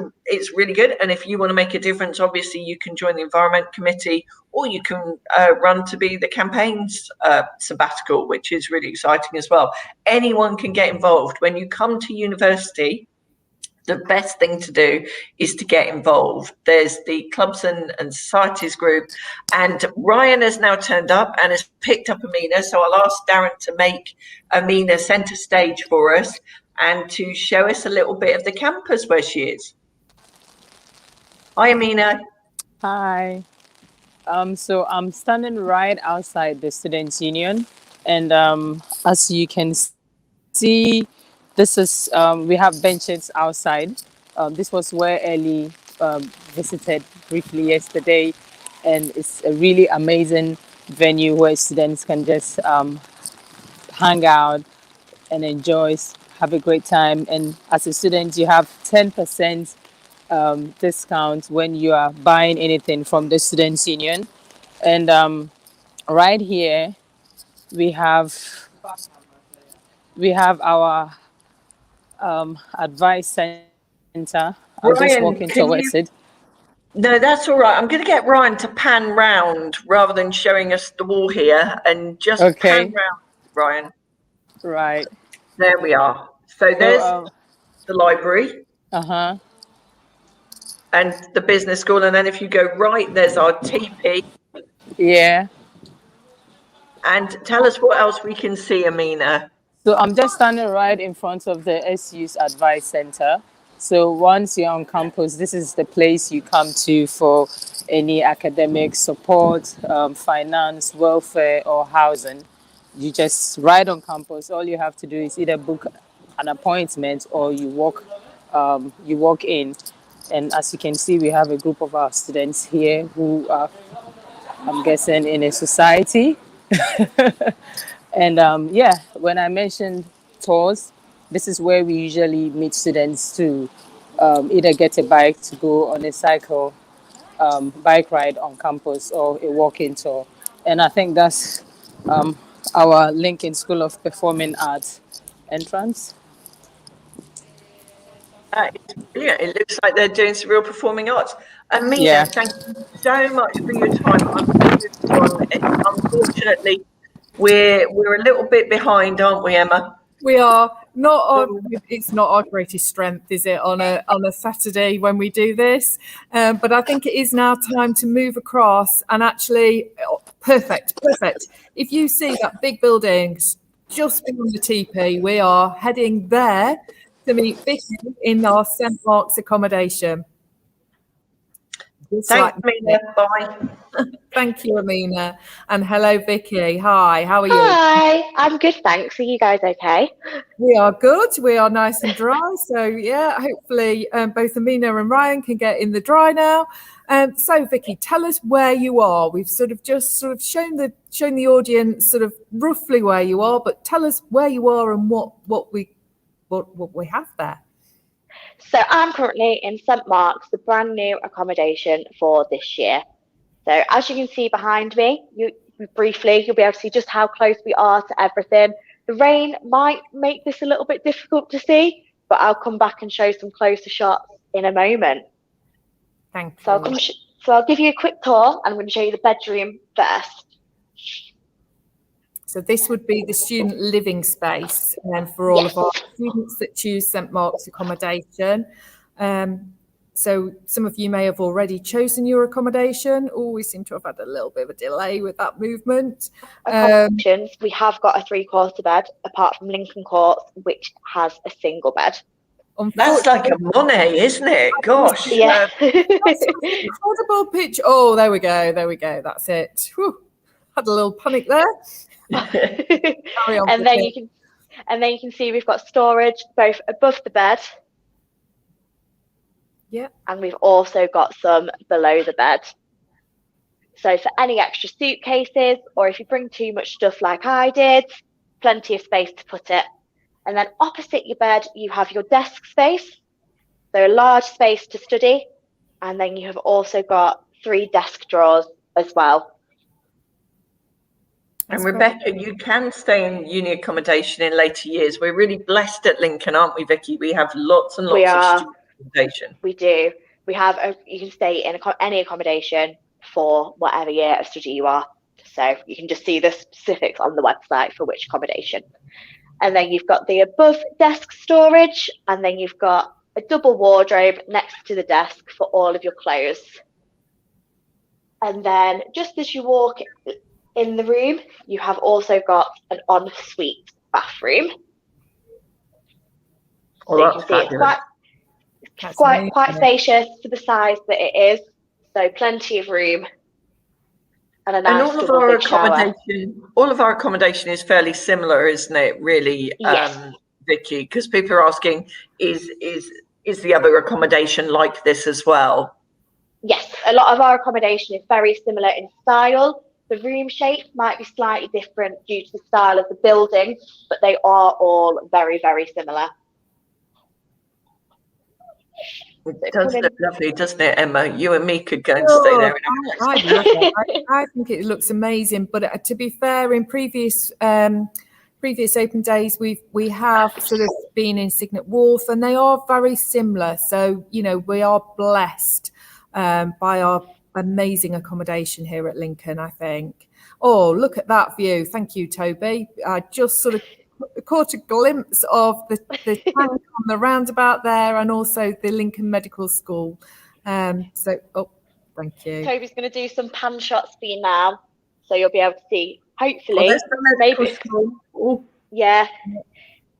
S1: really good. And if you want to make a difference, obviously you can join the Environment Committee, or you can run to be the campaigns sabbatical, which is really exciting as well. Anyone can get involved. When you come to university, the best thing to do is to get involved. There's the clubs and societies group, and Ryan has now turned up and has picked up Amina. So I'll ask Darren to make Amina centre stage for us and to show us a little bit of the campus where she is. Hi, Amina.
S5: Hi. So I'm standing right outside the Students' Union, and as you can see, this is we have benches outside. This was where Ellie visited briefly yesterday, and it's a really amazing venue where students can just hang out and enjoy, have a great time. And as a student, you have 10% discount when you are buying anything from the Students' Union. And right here we have our advice center. I'm
S1: Ryan,
S5: just walking towards it.
S1: No, that's all right. I'm going to get Ryan to pan round rather than showing us the wall here, and just pan round, Ryan.
S5: Right.
S1: There we are. So there's the library.
S5: Uh-huh.
S1: And the business school. And then if you go right, there's our TP.
S5: Yeah.
S1: And tell us what else we can see, Amina.
S5: So I'm just standing right in front of the SU's Advice Center. So once you're on campus, this is the place you come to for any academic support, finance, welfare, or housing. You just right on campus. All you have to do is either book an appointment or you walk in. And as you can see, we have a group of our students here who are, I'm guessing, in a society. And when I mentioned tours, this is where we usually meet students to either get a bike to go on a cycle, bike ride on campus, or a walking tour. And I think that's our Lincoln School of Performing Arts entrance.
S1: It's brilliant. It looks like they're doing some real performing arts. Amina, thank you so much for your time. Unfortunately, we're a little bit behind, aren't we, Emma?
S2: We are not. It's not our greatest strength, is it, on a Saturday when we do this? But I think it is now time to move across and actually, perfect. If you see that big building just beyond the TP, we are heading there to meet Vicky in our St Mark's accommodation. Just
S1: Thanks,
S2: like
S1: Mina. Bye.
S2: Thank you, Amina. And hello, Vicky. Hi, how are you?
S6: Hi, I'm good, thanks. Are you guys okay?
S2: We are good. We are nice and dry. So yeah, hopefully both Amina and Ryan can get in the dry now. So Vicky, tell us where you are. We've sort of shown the audience sort of roughly where you are, but tell us where you are and what we have there.
S6: So I'm currently in St Mark's, the brand new accommodation for this year. So as you can see behind me, you'll be able to see just how close we are to everything. The rain might make this a little bit difficult to see, but I'll come back and show some closer shots in a moment.
S2: Thank you.
S6: So I'll give you a quick tour. I'm going to show you the bedroom first.
S2: So this would be the student living space for all of our students that choose St Mark's accommodation. So some of you may have already chosen your accommodation. Oh, we seem to have had a little bit of a delay with that movement.
S6: Accommodations, we have got a 3-quarter bed, apart from Lincoln Court, which has a single bed.
S1: That's like a Monet, isn't it? Gosh.
S6: Yeah.
S2: That's an incredible pitch. Oh, there we go. That's it. Whew. Had a little panic there.
S6: And then you can see we've got storage both above the bed.
S2: Yeah.
S6: And we've also got some below the bed. So for any extra suitcases, or if you bring too much stuff like I did, plenty of space to put it. And then opposite your bed, you have your desk space. So a large space to study. And then you have also got 3 desk drawers as well.
S1: And Rebecca, you can stay in uni accommodation in later years. We're really blessed at Lincoln, aren't we, Vicky? We have lots and lots of student accommodation.
S6: We do. We have. You can stay in any accommodation for whatever year of study you are. So you can just see the specifics on the website for which accommodation. And then you've got the above desk storage, and then you've got a double wardrobe next to the desk for all of your clothes. And then just as you walk in the room, you have also got an ensuite bathroom.
S1: Oh,
S6: so you can see it's quite spacious for the size that it is. So plenty of room. And
S1: all of our accommodation is fairly similar, isn't it? Really,
S6: yes.
S1: Vicky, because people are asking, is the other accommodation like this as well?
S6: Yes, a lot of our accommodation is very similar in style. The room shape might be slightly different due to the style of the building, but they are all very, very similar.
S1: It does look lovely, doesn't it, Emma? You and me could go and stay there.
S2: I love it. I think it looks amazing. But to be fair, in previous open days, we have sort of been in Signet Wharf, and they are very similar. So we are blessed by our amazing accommodation here at Lincoln, I think. Oh, look at that view. Thank you, Toby. I just sort of caught a glimpse of the tank on the roundabout there, and also the Lincoln Medical School. Thank you.
S6: Toby's going to do some pan shots for you now, so you'll be able to see, hopefully, maybe. Yeah.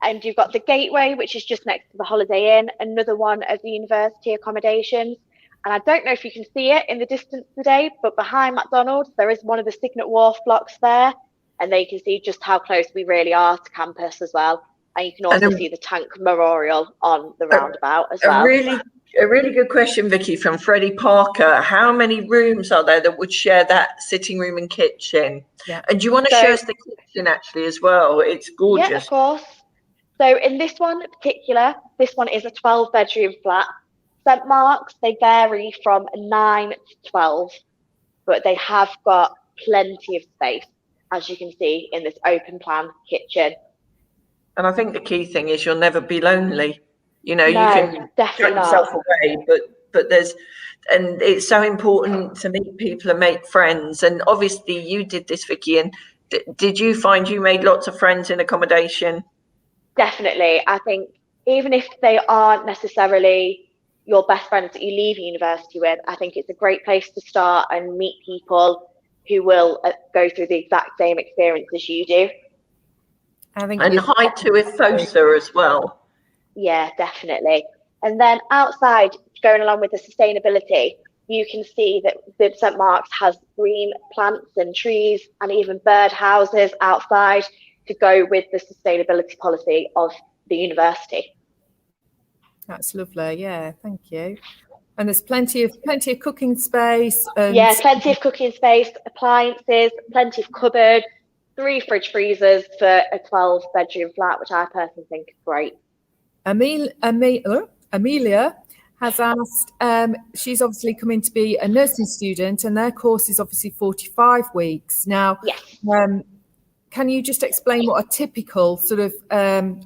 S6: And you've got the gateway, which is just next to the Holiday Inn, another one of the university accommodations. And I don't know if you can see it in the distance today, but behind McDonald's, there is one of the Signet Wharf blocks there. And there you can see just how close we really are to campus as well. And you can also see the Tank Memorial on the roundabout as well.
S1: A really good question, Vicky, from Freddie Parker. How many rooms are there that would share that sitting room and kitchen?
S2: Yeah.
S1: And do you want to show us the kitchen actually as well? It's gorgeous.
S6: Yeah, of course. So in this one in particular, this one is a 12-bedroom flat. St Mark's, they vary from 9 to 12, but they have got plenty of space, as you can see in this open plan kitchen.
S1: And I think the key thing is you'll never be lonely. You can shut yourself away, but it's so important to meet people and make friends. And obviously you did this, Vicky, and did you find you made lots of friends in accommodation?
S6: Definitely. I think even if they aren't necessarily your best friends that you leave university with, I think it's a great place to start and meet people who will go through the exact same experience as you do.
S1: And hi to Ifosa as well.
S6: Yeah, definitely. And then outside, going along with the sustainability, you can see that St Mark's has green plants and trees and even bird houses outside to go with the sustainability policy of the university.
S2: That's lovely. Yeah, thank you. And there's plenty of cooking space. And
S6: yeah, plenty of cooking space, appliances, plenty of cupboard, 3 fridge freezers for a 12-bedroom flat, which I personally think is great.
S2: Amelia has asked, she's obviously coming to be a nursing student, and their course is obviously 45 weeks. Now,
S6: yes.
S2: Can you just explain what a typical sort of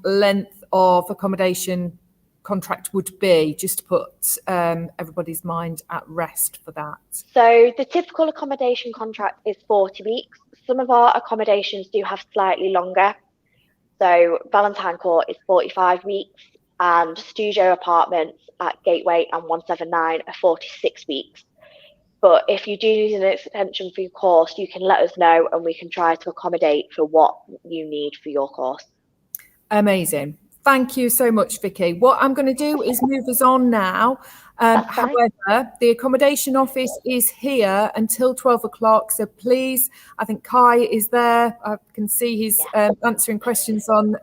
S2: length of accommodation contract would be, just to put everybody's mind at rest for that?
S6: So the typical accommodation contract is 40 weeks. Some of our accommodations do have slightly longer. So Valentine Court is 45 weeks, and studio apartments at Gateway and 179 are 46 weeks. But if you do need an extension for your course, you can let us know and we can try to accommodate for what you need for your course.
S2: Amazing. Thank you so much, Vicky. What I'm going to do is move us on now. However, the accommodation office is here until 12 o'clock. So please, I think Kai is there. I can see he's answering questions on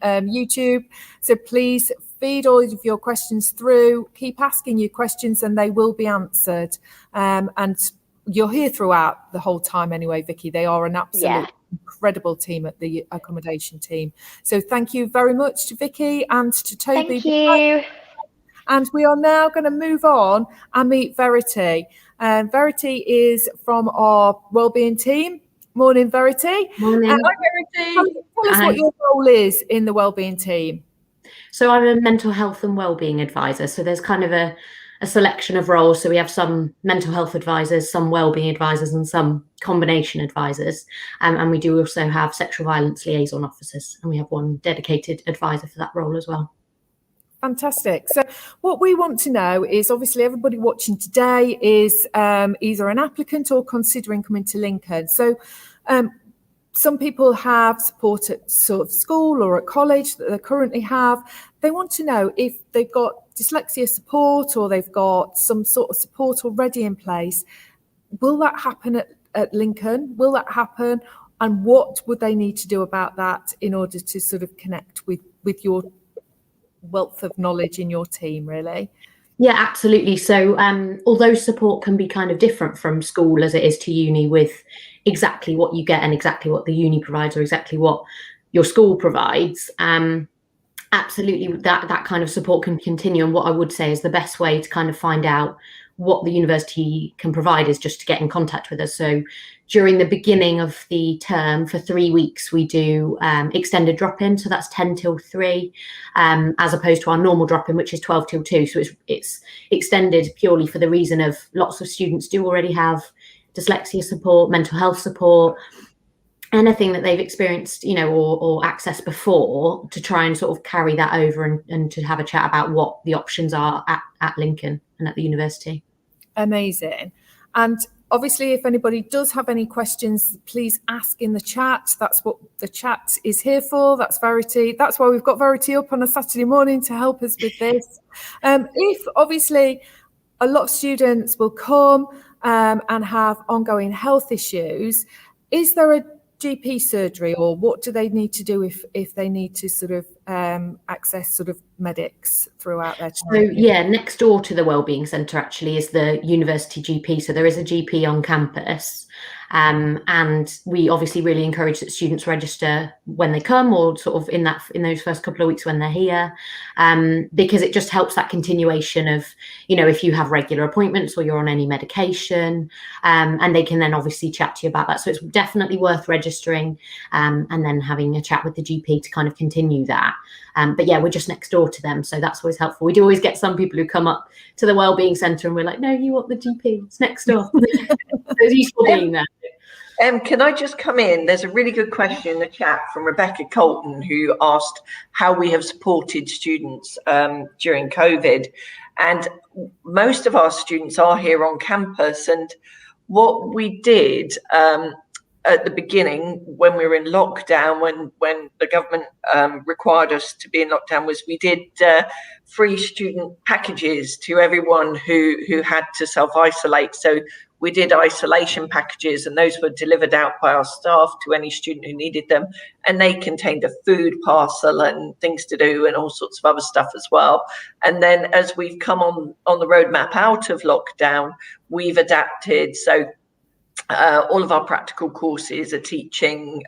S2: YouTube. So please feed all of your questions through. Keep asking your questions and they will be answered. And you're here throughout the whole time anyway, Vicky. They are an absolute incredible team at the accommodation team. So thank you very much to Vicky and to Toby.
S6: Thank you.
S2: And we are now going to move on and meet Verity. Verity is from our wellbeing team. Morning, Verity.
S7: Morning.
S2: Hi, Verity. Tell us what your role is in the wellbeing team.
S7: So I'm a mental health and wellbeing advisor. So there's kind of a selection of roles. So we have some mental health advisors, some wellbeing advisors, and some combination advisors. And we do also have sexual violence liaison officers, and we have one dedicated advisor for that role as well.
S2: Fantastic. So what we want to know is, obviously everybody watching today is either an applicant or considering coming to Lincoln. So some people have support at sort of school or at college that they currently have. They want to know if they've got dyslexia support or they've got some sort of support already in place. Will that happen at Lincoln? Will that happen? And what would they need to do about that in order to sort of connect with your wealth of knowledge in your team, really?
S7: Yeah, absolutely. So although support can be kind of different from school as it is to uni, with exactly what you get and exactly what the uni provides or exactly what your school provides, absolutely that kind of support can continue. And what I would say is the best way to kind of find out what the university can provide is just to get in contact with us. So during the beginning of the term for 3 weeks, we do extended drop-in. So that's 10 till 3, as opposed to our normal drop-in, which is 12 till 2. So it's extended purely for the reason of lots of students do already have dyslexia support, mental health support, anything that they've experienced, you know, or accessed before, to try and sort of carry that over and to have a chat about what the options are at Lincoln and at the university.
S2: Amazing. And obviously, if anybody does have any questions, please ask in the chat. That's what the chat is here for. That's Verity. That's why we've got Verity up on a Saturday morning to help us with this. If obviously a lot of students will come and have ongoing health issues, is there a GP surgery, or what do they need to do if they need to sort of access sort of medics throughout their time?
S7: So yeah, next door to the Wellbeing Centre actually is the university GP. So there is a GP on campus, and we obviously really encourage that students register when they come, or sort of in those first couple of weeks when they're here, because it just helps that continuation of, you know, if you have regular appointments or you're on any medication, and they can then obviously chat to you about that. So it's definitely worth registering, and then having a chat with the GP to kind of continue that. But yeah, we're just next door to them, so that's always helpful. We do always get some people who come up to the Wellbeing Centre and we're like, no, you want the GP, it's next door. So it's useful being there.
S1: Can I just come in? There's a really good question in the chat from Rebecca Colton, who asked how we have supported students during COVID. And most of our students are here on campus. And what we did at the beginning, when we were in lockdown, when the government required us to be in lockdown, was we did free student packages to everyone who had to self-isolate. So we did isolation packages, and those were delivered out by our staff to any student who needed them. And they contained a food parcel and things to do and all sorts of other stuff as well. And then as we've come on the roadmap out of lockdown, we've adapted. So all of our practical courses are teaching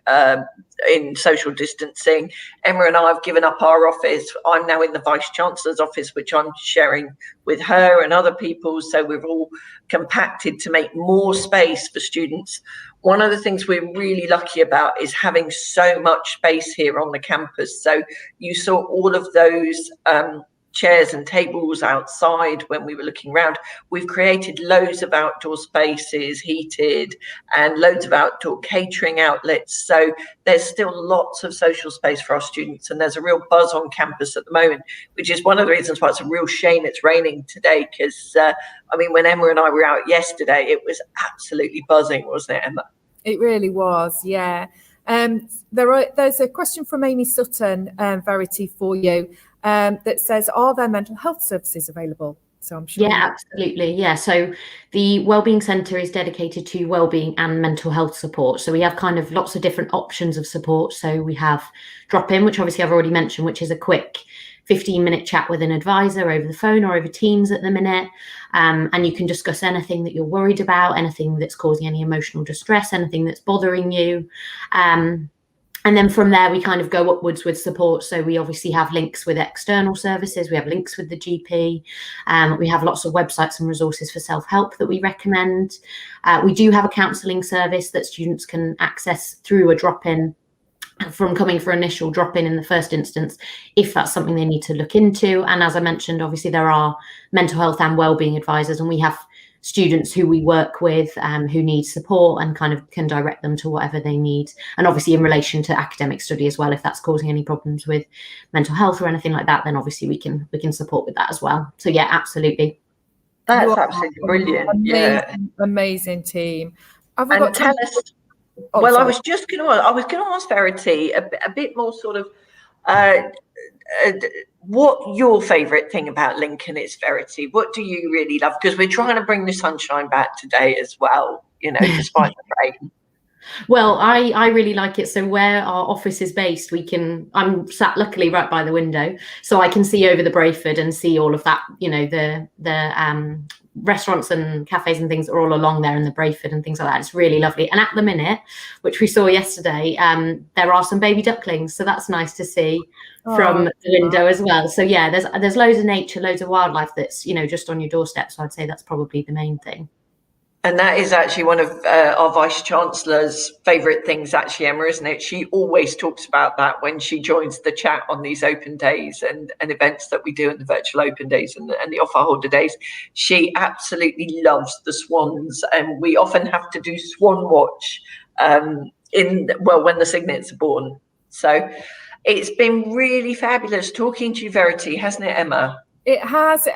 S1: in social distancing. Emma and I have given up our office. I'm now in the Vice Chancellor's office, which I'm sharing with her and other people. So we've all compacted to make more space for students. One of the things we're really lucky about is having so much space here on the campus. So you saw all of those chairs and tables outside when we were looking around. We've created loads of outdoor spaces, heated, and loads of outdoor catering outlets. So there's still lots of social space for our students, and there's a real buzz on campus at the moment, which is one of the reasons why it's a real shame it's raining today, because I mean, when Emma and I were out yesterday, it was absolutely buzzing, wasn't it, Emma?
S2: It really was, yeah. There's a question from Amy Sutton, Verity, for you. That says, are there mental health services available? So I'm sure.
S7: Yeah, absolutely. Yeah. So the Wellbeing Centre is dedicated to wellbeing and mental health support. So we have kind of lots of different options of support. So we have drop-in, which obviously I've already mentioned, which is a quick 15-minute chat with an advisor over the phone or over Teams at the minute. And you can discuss anything that you're worried about, anything that's causing any emotional distress, anything that's bothering you. And then from there, we kind of go upwards with support. So we obviously have links with external services. We have links with the GP. We have lots of websites and resources for self-help that we recommend. We do have a counselling service that students can access through a drop-in, from coming for initial drop-in in the first instance, if that's something they need to look into. And as I mentioned, obviously there are mental health and wellbeing advisors, and we have students who we work with who need support and kind of can direct them to whatever they need. And obviously in relation to academic study as well, if that's causing any problems with mental health or anything like that, then obviously we can support with that as well. So yeah, absolutely.
S1: That's absolutely brilliant.
S2: Amazing team.
S1: And tell us. Oh, well, sorry. I was going to ask Verity a bit more sort of what your favourite thing about Lincoln is, Verity. What do you really love? Because we're trying to bring the sunshine back today as well, you know, despite the rain.
S7: Well, I really like it. So where our office is based, I'm sat luckily right by the window, so I can see over the Brayford and see all of that, you know, the restaurants and cafes and things are all along there in the Brayford and things like that. It's really lovely. And at the minute, which we saw yesterday, there are some baby ducklings, so that's nice to see from the window as well. So yeah, there's loads of nature, loads of wildlife that's, you know, just on your doorstep. So I'd say that's probably the main thing.
S1: And that is actually one of our Vice Chancellor's favourite things, actually, Emma, isn't it? She always talks about that when she joins the chat on these open days and events that we do in the virtual open days and the offer holder days. She absolutely loves the swans, and we often have to do swan watch when the cygnets are born. So it's been really fabulous talking to you, Verity, hasn't it, Emma?
S2: It has.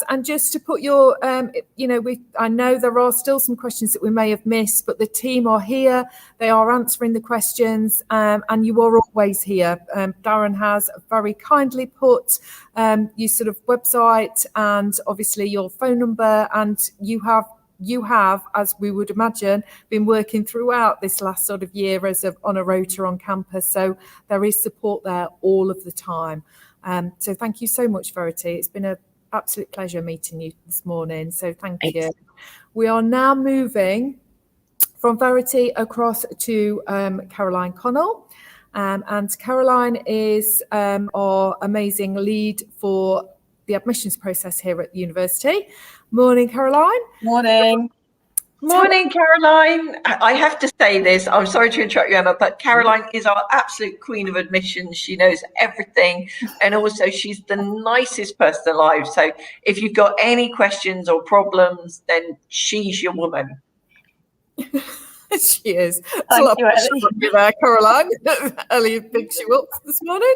S2: And just to put your, I know there are still some questions that we may have missed, but the team are here. They are answering the questions, and you are always here. Darren has very kindly put your sort of website and obviously your phone number, and you have, as we would imagine, been working throughout this last sort of year on a rota on campus. So there is support there all of the time. So thank you so much, Verity. It's been an absolute pleasure meeting you this morning. So thank you. We are now moving from Verity across to Caroline Connell. And Caroline is our amazing lead for the admissions process here at the university. Morning, Caroline.
S8: Morning.
S1: Morning, Caroline. I have to say this. I'm sorry to interrupt you, Emma, but Caroline is our absolute queen of admissions. She knows everything. And also she's the nicest person alive. So if you've got any questions or problems, then she's your woman.
S2: She is.
S8: Thank you, Ellie.
S2: There, Caroline. Ellie picks you up this morning.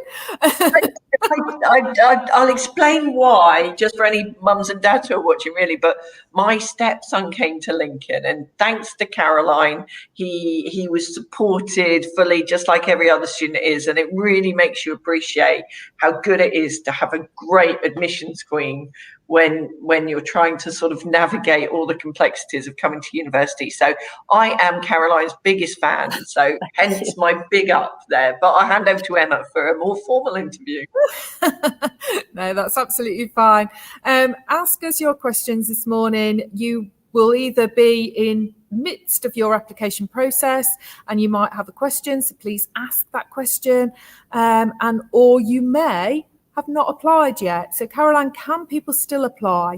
S1: I'll explain why, just for any mums and dads who are watching, really. But my stepson came to Lincoln, and thanks to Caroline, he was supported fully, just like every other student is. And it really makes you appreciate how good it is to have a great admissions queen when you're trying to sort of navigate all the complexities of coming to university. So I am Caroline's biggest fan, so hence my big up there. But I'll hand over to Emma for a more formal interview.
S2: No, that's absolutely fine. Ask us your questions this morning. You will either be in midst of your application process and you might have a question, so please ask that question, or you may have not applied yet. So Caroline, can people still apply?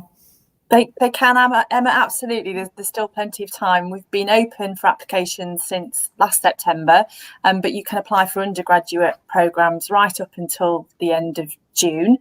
S8: They can, Emma, absolutely. There's still plenty of time. We've been open for applications since last September, but you can apply for undergraduate programmes right up until the end of June.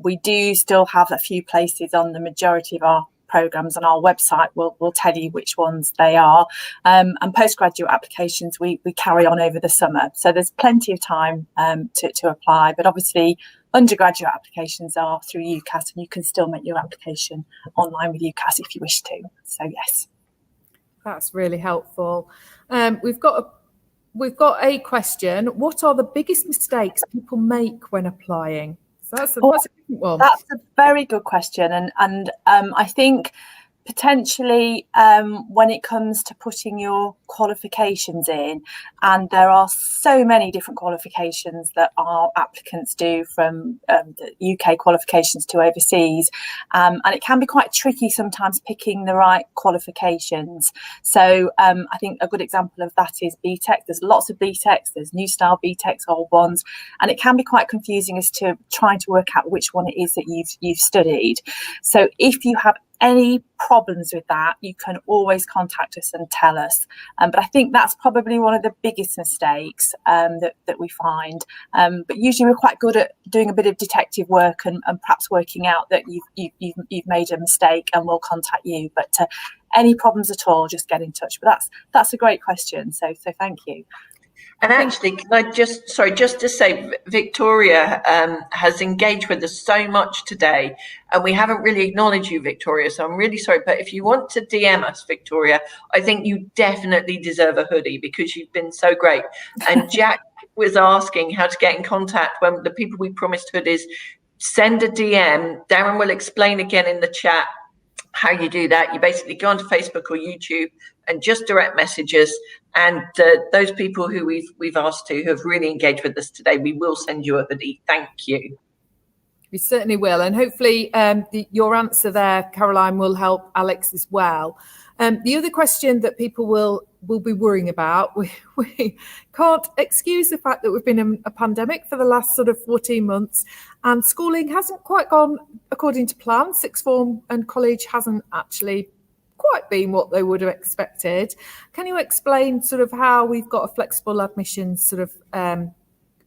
S8: We do still have a few places on the majority of our programmes, on our website we'll tell you which ones they are, and postgraduate applications we carry on over the summer, so there's plenty of time to apply. But obviously undergraduate applications are through UCAS, and you can still make your application online with UCAS if you wish to. So yes,
S2: that's really helpful. We've got a question. What are the biggest mistakes people make when applying? So that's a different one.
S8: That's a very good question, and I think potentially when it comes to putting your qualifications in, and there are so many different qualifications that our applicants do, from the UK qualifications to overseas, and it can be quite tricky sometimes picking the right qualifications. So I think a good example of that is BTEC. There's lots of BTECs, there's new style BTECs, old ones, and it can be quite confusing as to trying to work out which one it is that you've studied. So if you have any problems with that, you can always contact us and tell us. But I think that's probably one of the biggest mistakes that we find. But usually we're quite good at doing a bit of detective work and perhaps working out that you've made a mistake, and we'll contact you. But any problems at all, just get in touch. But that's a great question. So thank you.
S1: And actually, can I just to say, Victoria has engaged with us so much today, and we haven't really acknowledged you, Victoria, so I'm really sorry. But if you want to DM us, Victoria, I think you definitely deserve a hoodie because you've been so great. And Jack was asking how to get in contact when the people we promised hoodies. Send a DM. Darren will explain again in the chat how you do that. You basically go onto Facebook or YouTube and just direct messages, and those people who we've asked to, who have really engaged with us today, we will send you a hoodie. Thank you.
S2: We certainly will, and hopefully your answer there, Caroline, will help Alex as well. The other question that people will be worrying about, we can't excuse the fact that we've been in a pandemic for the last sort of 14 months, and schooling hasn't quite gone according to plan. Sixth form and college hasn't actually quite been what they would have expected. Can you explain sort of how we've got a flexible admissions sort of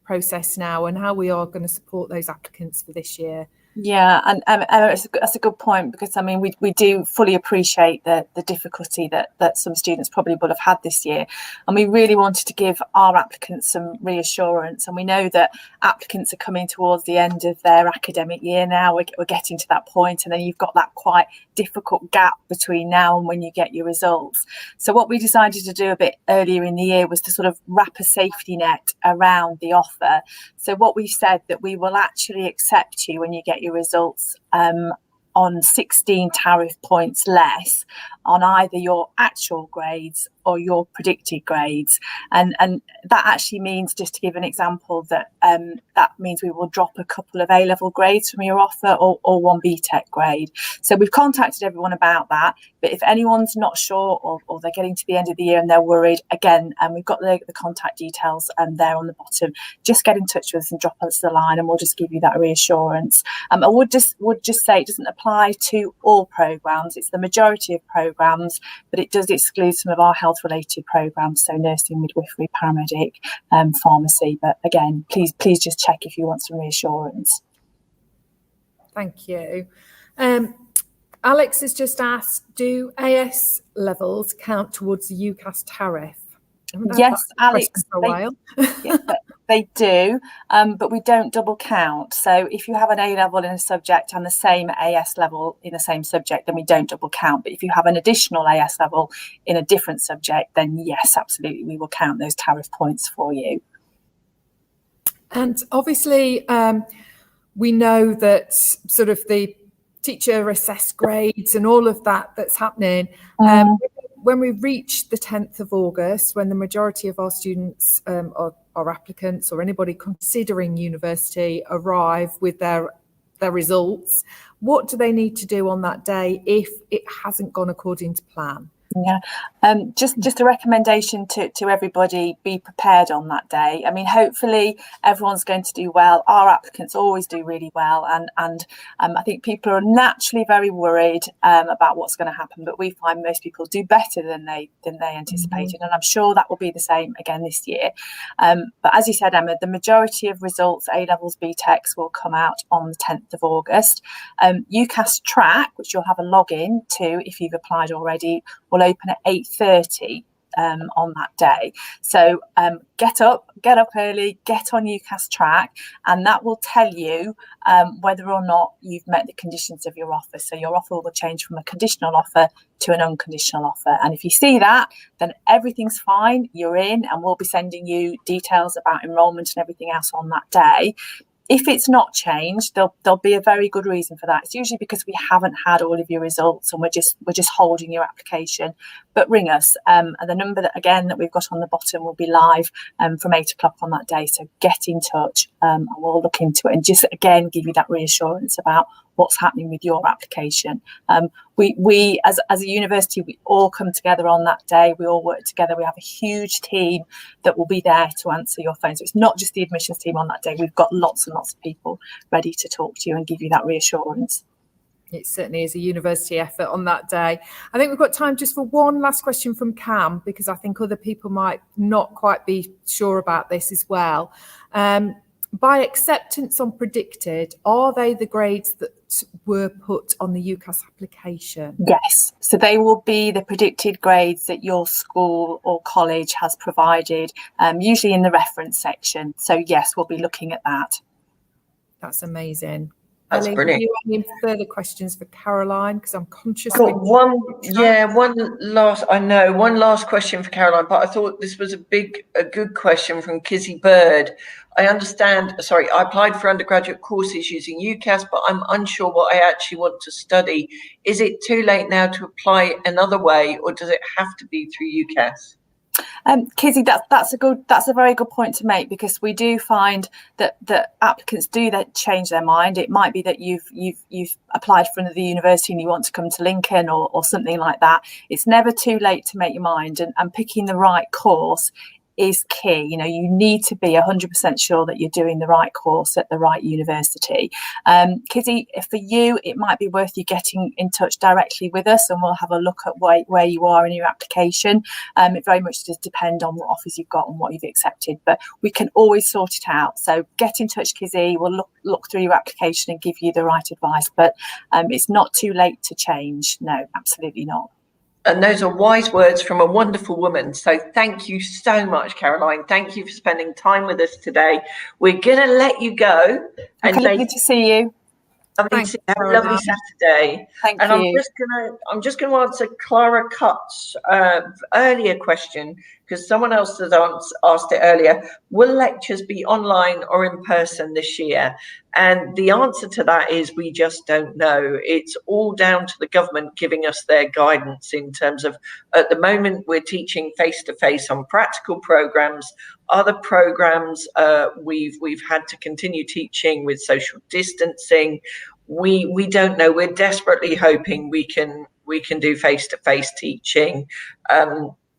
S2: process now, and how we are going to support those applicants for this year?
S8: Yeah, and that's a good point, because I mean we do fully appreciate the difficulty that some students probably will have had this year, and we really wanted to give our applicants some reassurance. And we know that applicants are coming towards the end of their academic year now. We're getting to that point, and then you've got that quite difficult gap between now and when you get your results. So what we decided to do a bit earlier in the year was to sort of wrap a safety net around the offer. So what we've said, that we will actually accept you when you get your results on 16 tariff points less on either your actual grades or your predicted grades, and that actually means, just to give an example, that that means we will drop a couple of A-level grades from your offer, or one BTEC grade. So we've contacted everyone about that, but if anyone's not sure, or they're getting to the end of the year and they're worried, again, and we've got the contact details there on the bottom, just get in touch with us and drop us the line, and we'll just give you that reassurance. I would just say it doesn't apply to all programmes. It's the majority of programmes, but it does exclude some of our health related programmes, so nursing, midwifery, paramedic, pharmacy. But again, please just check if you want some reassurance.
S2: Thank you. Alex has just asked, do AS levels count towards the UCAS tariff?
S8: Yes, Alex.
S2: For a while.
S8: They do, but we don't double count. So if you have an A level in a subject and the same AS level in the same subject, then we don't double count. But if you have an additional AS level in a different subject, then yes, absolutely, we will count those tariff points for you.
S2: And obviously, we know that sort of the teacher assessed grades and all of that's happening. When we reach the 10th of August, when the majority of our students our applicants or anybody considering university arrive with their results, what do they need to do on that day if it hasn't gone according to plan?
S8: Yeah, just a recommendation to everybody: be prepared on that day. I mean, hopefully everyone's going to do well. Our applicants always do really well, and I think people are naturally very worried about what's going to happen. But we find most people do better than they anticipated, and I'm sure that will be the same again this year. But as you said, Emma, the majority of results, A levels, BTECs, will come out on the 10th of August. UCAS Track, which you'll have a login to if you've applied already, will open at 8:30 on that day. So get up early, get on UCAS Track, and that will tell you whether or not you've met the conditions of your offer. So your offer will change from a conditional offer to an unconditional offer. And if you see that, then everything's fine, you're in, and we'll be sending you details about enrolment and everything else on that day. If it's not changed, there'll be a very good reason for that. It's usually because we haven't had all of your results and we're just holding your application. But ring us, and the number that we've got on the bottom will be live from 8 o'clock on that day. So get in touch, and we'll look into it and just again give you that reassurance about what's happening with your application. We as a university, we all come together on that day. We all work together. We have a huge team that will be there to answer your phone. So it's not just the admissions team on that day. We've got lots and lots of people ready to talk to you and give you that reassurance.
S2: It certainly is a university effort on that day. I think we've got time just for one last question from Cam, because I think other people might not quite be sure about this as well. By acceptance on predicted, are they the grades that were put on the UCAS application?
S8: Yes, so they will be the predicted grades that your school or college has provided, usually in the reference section. So yes, we'll be looking at that.
S2: That's amazing.
S1: That's
S2: Ellie,
S1: brilliant.
S2: do you have any further questions for Caroline? Because I'm conscious.
S1: Got one last question for Caroline, but I thought this was a good question from Kizzy Bird. I understand, I applied for undergraduate courses using UCAS, but I'm unsure what I actually want to study. Is it too late now to apply another way, or does it have to be through UCAS?
S8: Kizzy, that's a very good point to make, because we do find that applicants do change their mind. It might be that you've applied for another university and you want to come to Lincoln or something like that. It's never too late to make your mind, and picking the right course is key. You know, you need to be 100% sure that you're doing the right course at the right university. Kizzy, for you, it might be worth you getting in touch directly with us, and we'll have a look at where you are in your application. It very much does depend on what offers you've got and what you've accepted, but we can always sort it out. So get in touch, Kizzy. We'll look through your application and give you the right advice, but it's not too late to change. No, absolutely not.
S1: And those are wise words from a wonderful woman. So thank you so much, Caroline. Thank you for spending time with us today. We're going to let you go. And
S8: good to see you.
S1: Have a lovely Saturday.
S8: Thank
S1: and
S8: you.
S1: I'm just going to answer Clara Cutt's earlier question, because someone else has asked it earlier. Will lectures be online or in person this year? And the answer to that is we just don't know. It's all down to the government giving us their guidance in terms of, at the moment, we're teaching face-to-face on practical programs. Other programs, we've had to continue teaching with social distancing. We don't know. We're desperately hoping we can do face-to-face teaching.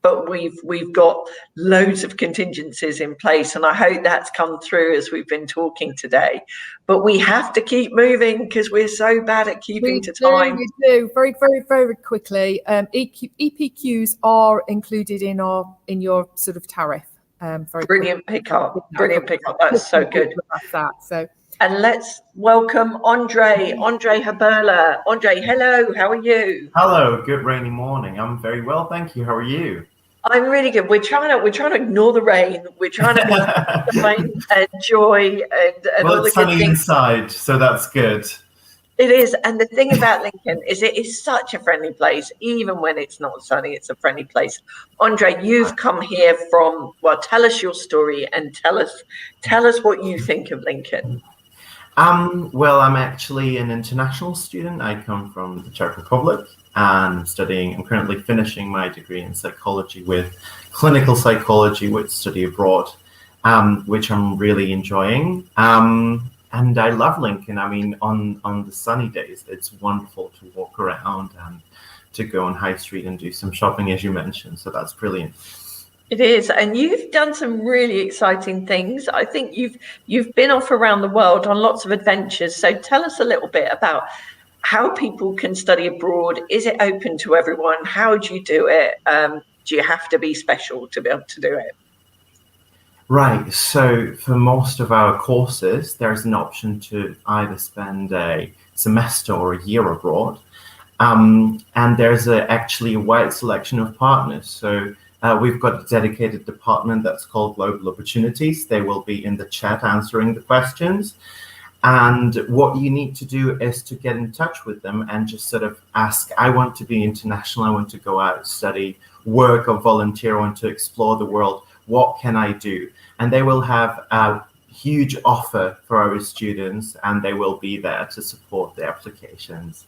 S1: But we've got loads of contingencies in place, and I hope that's come through as we've been talking today. But we have to keep moving because we're so bad at keeping to time.
S2: We do. Very, very, very quickly. EPQs are included in your sort of tariff.
S1: Brilliant pickup. That's so good. And let's welcome Andre Haberla. Andre, hello. How are you?
S9: Hello. Good rainy morning. I'm very well, thank you. How are you?
S1: I'm really good. We're trying to ignore the rain. We're trying to find joy and
S9: well,
S1: all the
S9: it's
S1: good
S9: sunny
S1: things.
S9: inside, so that's good.
S1: It is, and the thing about Lincoln is it is such a friendly place. Even when it's not sunny, it's a friendly place. Andre, you've come here from, well, tell us your story and tell us what you think of Lincoln.
S9: Well, I'm actually an international student. I come from the Czech Republic and I'm currently finishing my degree in psychology with clinical psychology with study abroad, which I'm really enjoying. And I love Lincoln. I mean, on the sunny days, it's wonderful to walk around and to go on High Street and do some shopping, as you mentioned. So that's brilliant.
S1: It is, and you've done some really exciting things. I think you've been off around the world on lots of adventures. So tell us a little bit about how people can study abroad. Is it open to everyone? How do you do it? Do you have to be special to be able to do it?
S9: Right, so for most of our courses, there's an option to either spend a semester or a year abroad. And there's actually a wide selection of partners. So we've got a dedicated department that's called Global Opportunities. They will be in the chat answering the questions. And what you need to do is to get in touch with them and just sort of ask, I want to be international, I want to go out, study, work or volunteer, I want to explore the world. What can I do? And they will have a huge offer for our students and they will be there to support the applications.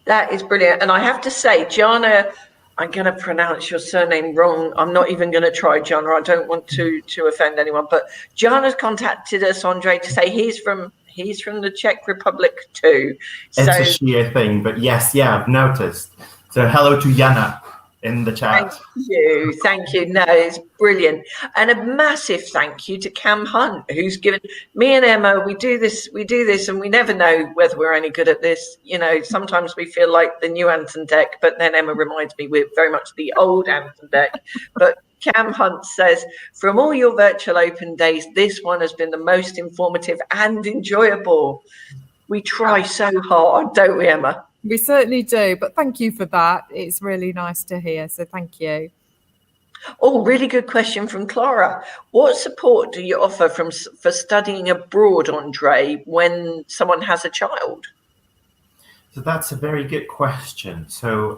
S1: That is brilliant. And I have to say, Jana, I'm going to pronounce your surname wrong. I'm not even going to try, Jana. I don't want to offend anyone. But Jana's contacted us, Andre, to say he's from the Czech Republic too.
S9: It's a sheer thing, but yes, yeah, I've noticed. So hello to Jana in the chat.
S1: Thank you. No, it's brilliant. And a massive thank you to Cam Hunt, who's given me and Emma, we do this and we never know whether we're any good at this. You know, sometimes we feel like the new Anton deck, but then Emma reminds me we're very much the old Anton deck. But Cam Hunt says, from all your virtual open days, this one has been the most informative and enjoyable. We try so hard, don't we, Emma?
S2: We certainly do, but thank you for that. It's really nice to hear, so thank you.
S1: Oh, really good question from Clara. What support do you offer for studying abroad, Andre, when someone has a child?
S9: So that's a very good question. So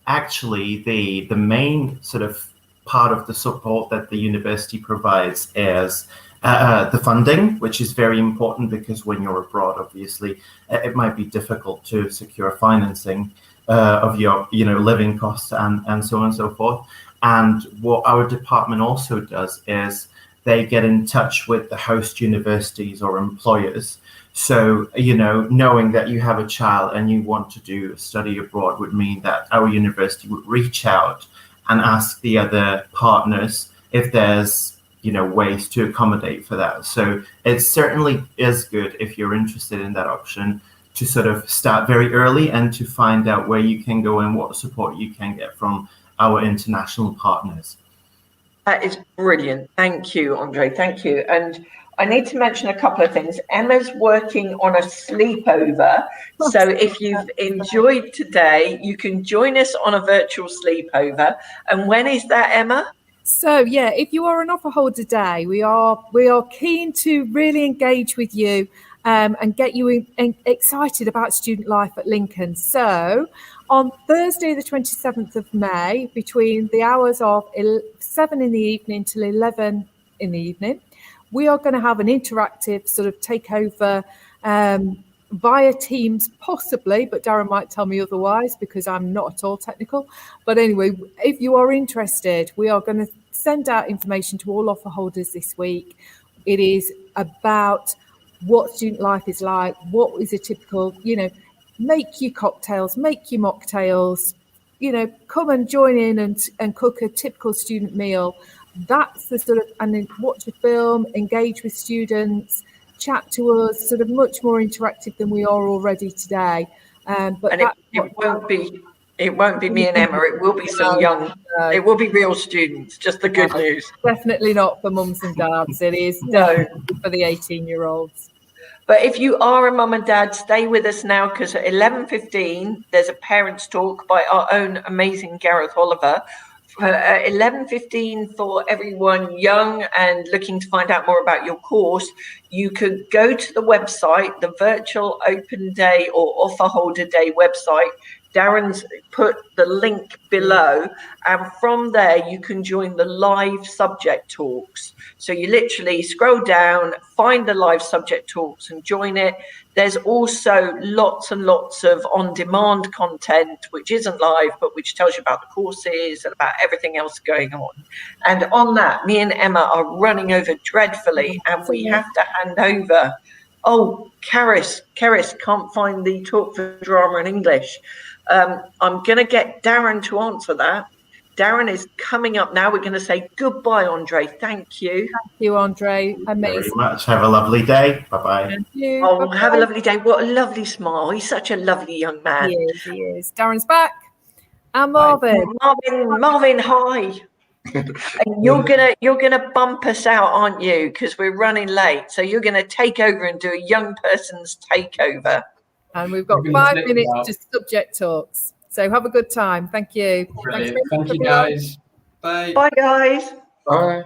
S9: actually, the main sort of part of the support that the university provides is the funding, which is very important because when you're abroad, obviously, it might be difficult to secure financing of your living costs and so on and so forth. And what our department also does is they get in touch with the host universities or employers. So, knowing that you have a child and you want to do a study abroad would mean that our university would reach out and ask the other partners if there's ways to accommodate for that. So it certainly is good if you're interested in that option to sort of start very early and to find out where you can go and what support you can get from our international partners.
S1: That is brilliant. Thank you, Andre. Thank you. And I need to mention a couple of things. Emma's working on a sleepover. So if you've enjoyed today, you can join us on a virtual sleepover. And when is that, Emma?
S2: So yeah, if you are an offer holder day, we are keen to really engage with you and get you excited about student life at Lincoln. So on Thursday, the 27th of May, between the hours of 7 in the evening till 11 in the evening, we are going to have an interactive sort of takeover via Teams, possibly, but Darren might tell me otherwise because I'm not at all technical. But anyway, if you are interested, we are going to send out information to all offer holders this week. It is about what student life is like, what is a typical, make your cocktails, make your mocktails, come and join in and cook a typical student meal. That's the sort of, and then watch a film, engage with students, chat to us, sort of much more interactive than we are already today. But
S1: it won't be me and Emma. It will be some it will be real students. Just the good news.
S2: Definitely not for mums and dads. It is definitely for the 18-year-olds.
S1: But if you are a mum and dad, stay with us now because at 11:15 there's a parents' talk by our own amazing Gareth Oliver 11:15 for everyone young and looking to find out more about your course. You could go to the website, the virtual open day or offer holder day website. Darren's put the link below, and from there you can join the live subject talks. So you literally scroll down, find the live subject talks and join it. There's also lots and lots of on-demand content, which isn't live, but which tells you about the courses and about everything else going on. And on that, me and Emma are running over dreadfully, and we have to hand over. Oh, Karis can't find the talk for drama in English. I'm going to get Darren to answer that. Darren is coming up now. We're going to say goodbye, Andre. Thank you.
S2: Thank you, Andre. Amazing.
S9: Very much. Have a lovely day. Bye-bye.
S2: Thank you.
S1: Oh,
S2: Bye-bye.
S1: have a lovely day. What a lovely smile. He's such a lovely young man.
S2: He is. Darren's back. And Marvin.
S1: Marvin, hi. And you're gonna bump us out, aren't you? Because we're running late. So you're gonna take over and do a young person's takeover.
S2: And we've got 5 minutes to subject talks. So have a good time. Thank you.
S3: Brilliant. Thank you, guys. Bye.
S1: Bye, guys.
S10: Bye.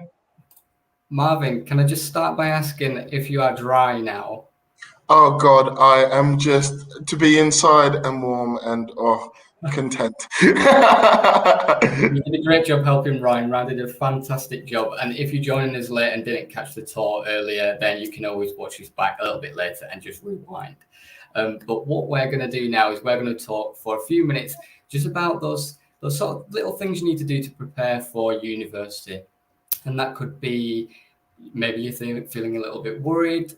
S3: Marvin, can I just start by asking if you are dry now?
S10: Oh God, I am just to be inside and warm and content.
S3: You did a great job helping Ryan. Ryan did a fantastic job. And if you're joining us late and didn't catch the talk earlier, then you can always watch us back a little bit later and just rewind. But what we're going to do now is we're going to talk for a few minutes just about those sort of little things you need to do to prepare for university. And that could be maybe you're feeling a little bit worried,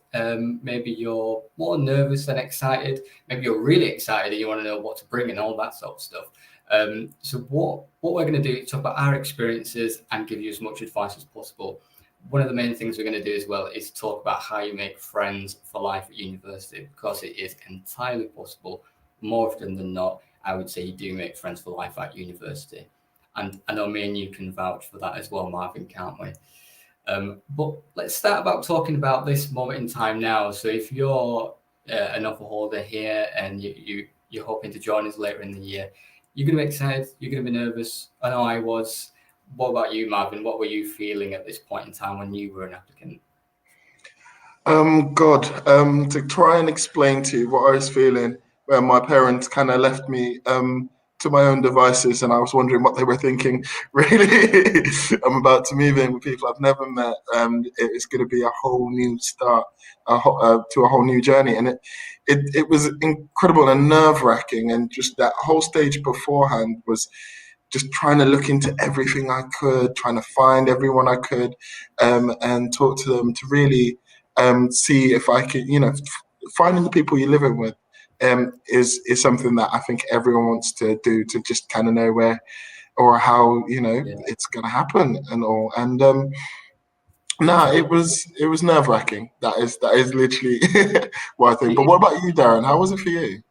S3: maybe you're more nervous than excited, maybe you're really excited and you want to know what to bring and all that sort of stuff. So what we're going to do is talk about our experiences and give you as much advice as possible. One of the main things we're going to do as well is talk about how you make friends for life at university, because it is entirely possible. More often than not, I would say you do make friends for life at university. And I know me and you can vouch for that as well, Marvin, can't we? But let's start about talking about this moment in time now. So if you're an offer holder here and you're hoping to join us later in the year, you're going to be excited, you're going to be nervous. I know I was. What about you, Marvin? What were you feeling at this point in time when you were an applicant?
S10: To try and explain to you what I was feeling, where my parents kind of left me to my own devices, and I was wondering what they were thinking. Really, I'm about to move in with people I've never met. It's going to be a whole new start, to a whole new journey, and it was incredible and nerve-wracking, and just that whole stage beforehand was just trying to look into everything I could, trying to find everyone I could, and talk to them to really see if I could, finding the people you're living with is something that I think everyone wants to do, to just kind of know where or how, it's going to happen and all. And it was nerve-wracking. That is literally what I think. But what about you, Darren? How was it for you?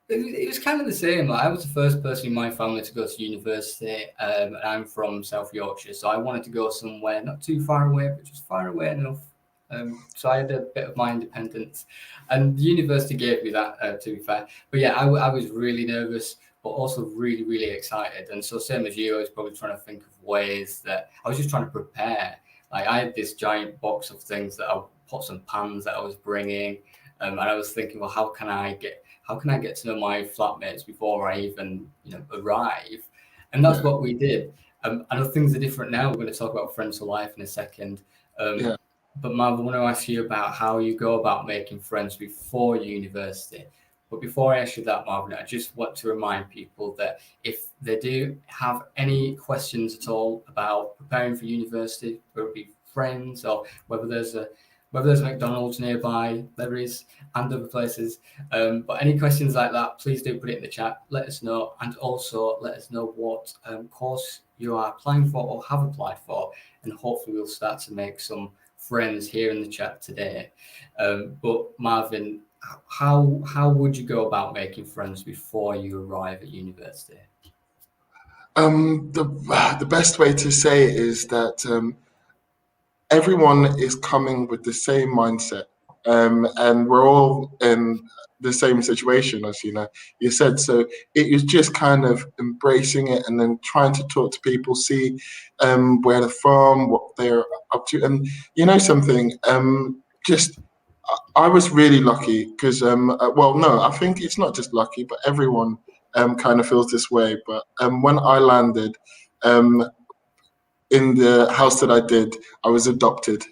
S3: It was kind of the same. Like, I was the first person in my family to go to university. And I'm from South Yorkshire, so I wanted to go somewhere not too far away, but just far away enough. So I had a bit of my independence, and the university gave me that, to be fair. But yeah, I was really nervous, but also really, really excited. And so same as you, I was probably trying to think of ways that I was just trying to prepare. Like, I had this giant box of things pots and pans that I was bringing, and I was thinking, well, how can I get to know my flatmates before I even, arrive? And that's what we did. I know things are different now. We're going to talk about friends for life in a second. But Marvin, I want to ask you about how you go about making friends before university. But before I ask you that, Marvin, I just want to remind people that if they do have any questions at all about preparing for university, whether it be friends or whether there's a McDonald's nearby, there is, and other places. But any questions like that, please do put it in the chat. Let us know, and also let us know what course you are applying for or have applied for, and hopefully we'll start to make some friends here in the chat today. But Marvin, how would you go about making friends before you arrive at university?
S10: The best way to say it is that everyone is coming with the same mindset and we're all in the same situation, as you said. So it was just kind of embracing it and then trying to talk to people, see where they're from, what they're up to. And something, just I was really lucky because, well, no, I think it's not just lucky, but everyone kind of feels this way. But when I landed in the house that I did, I was adopted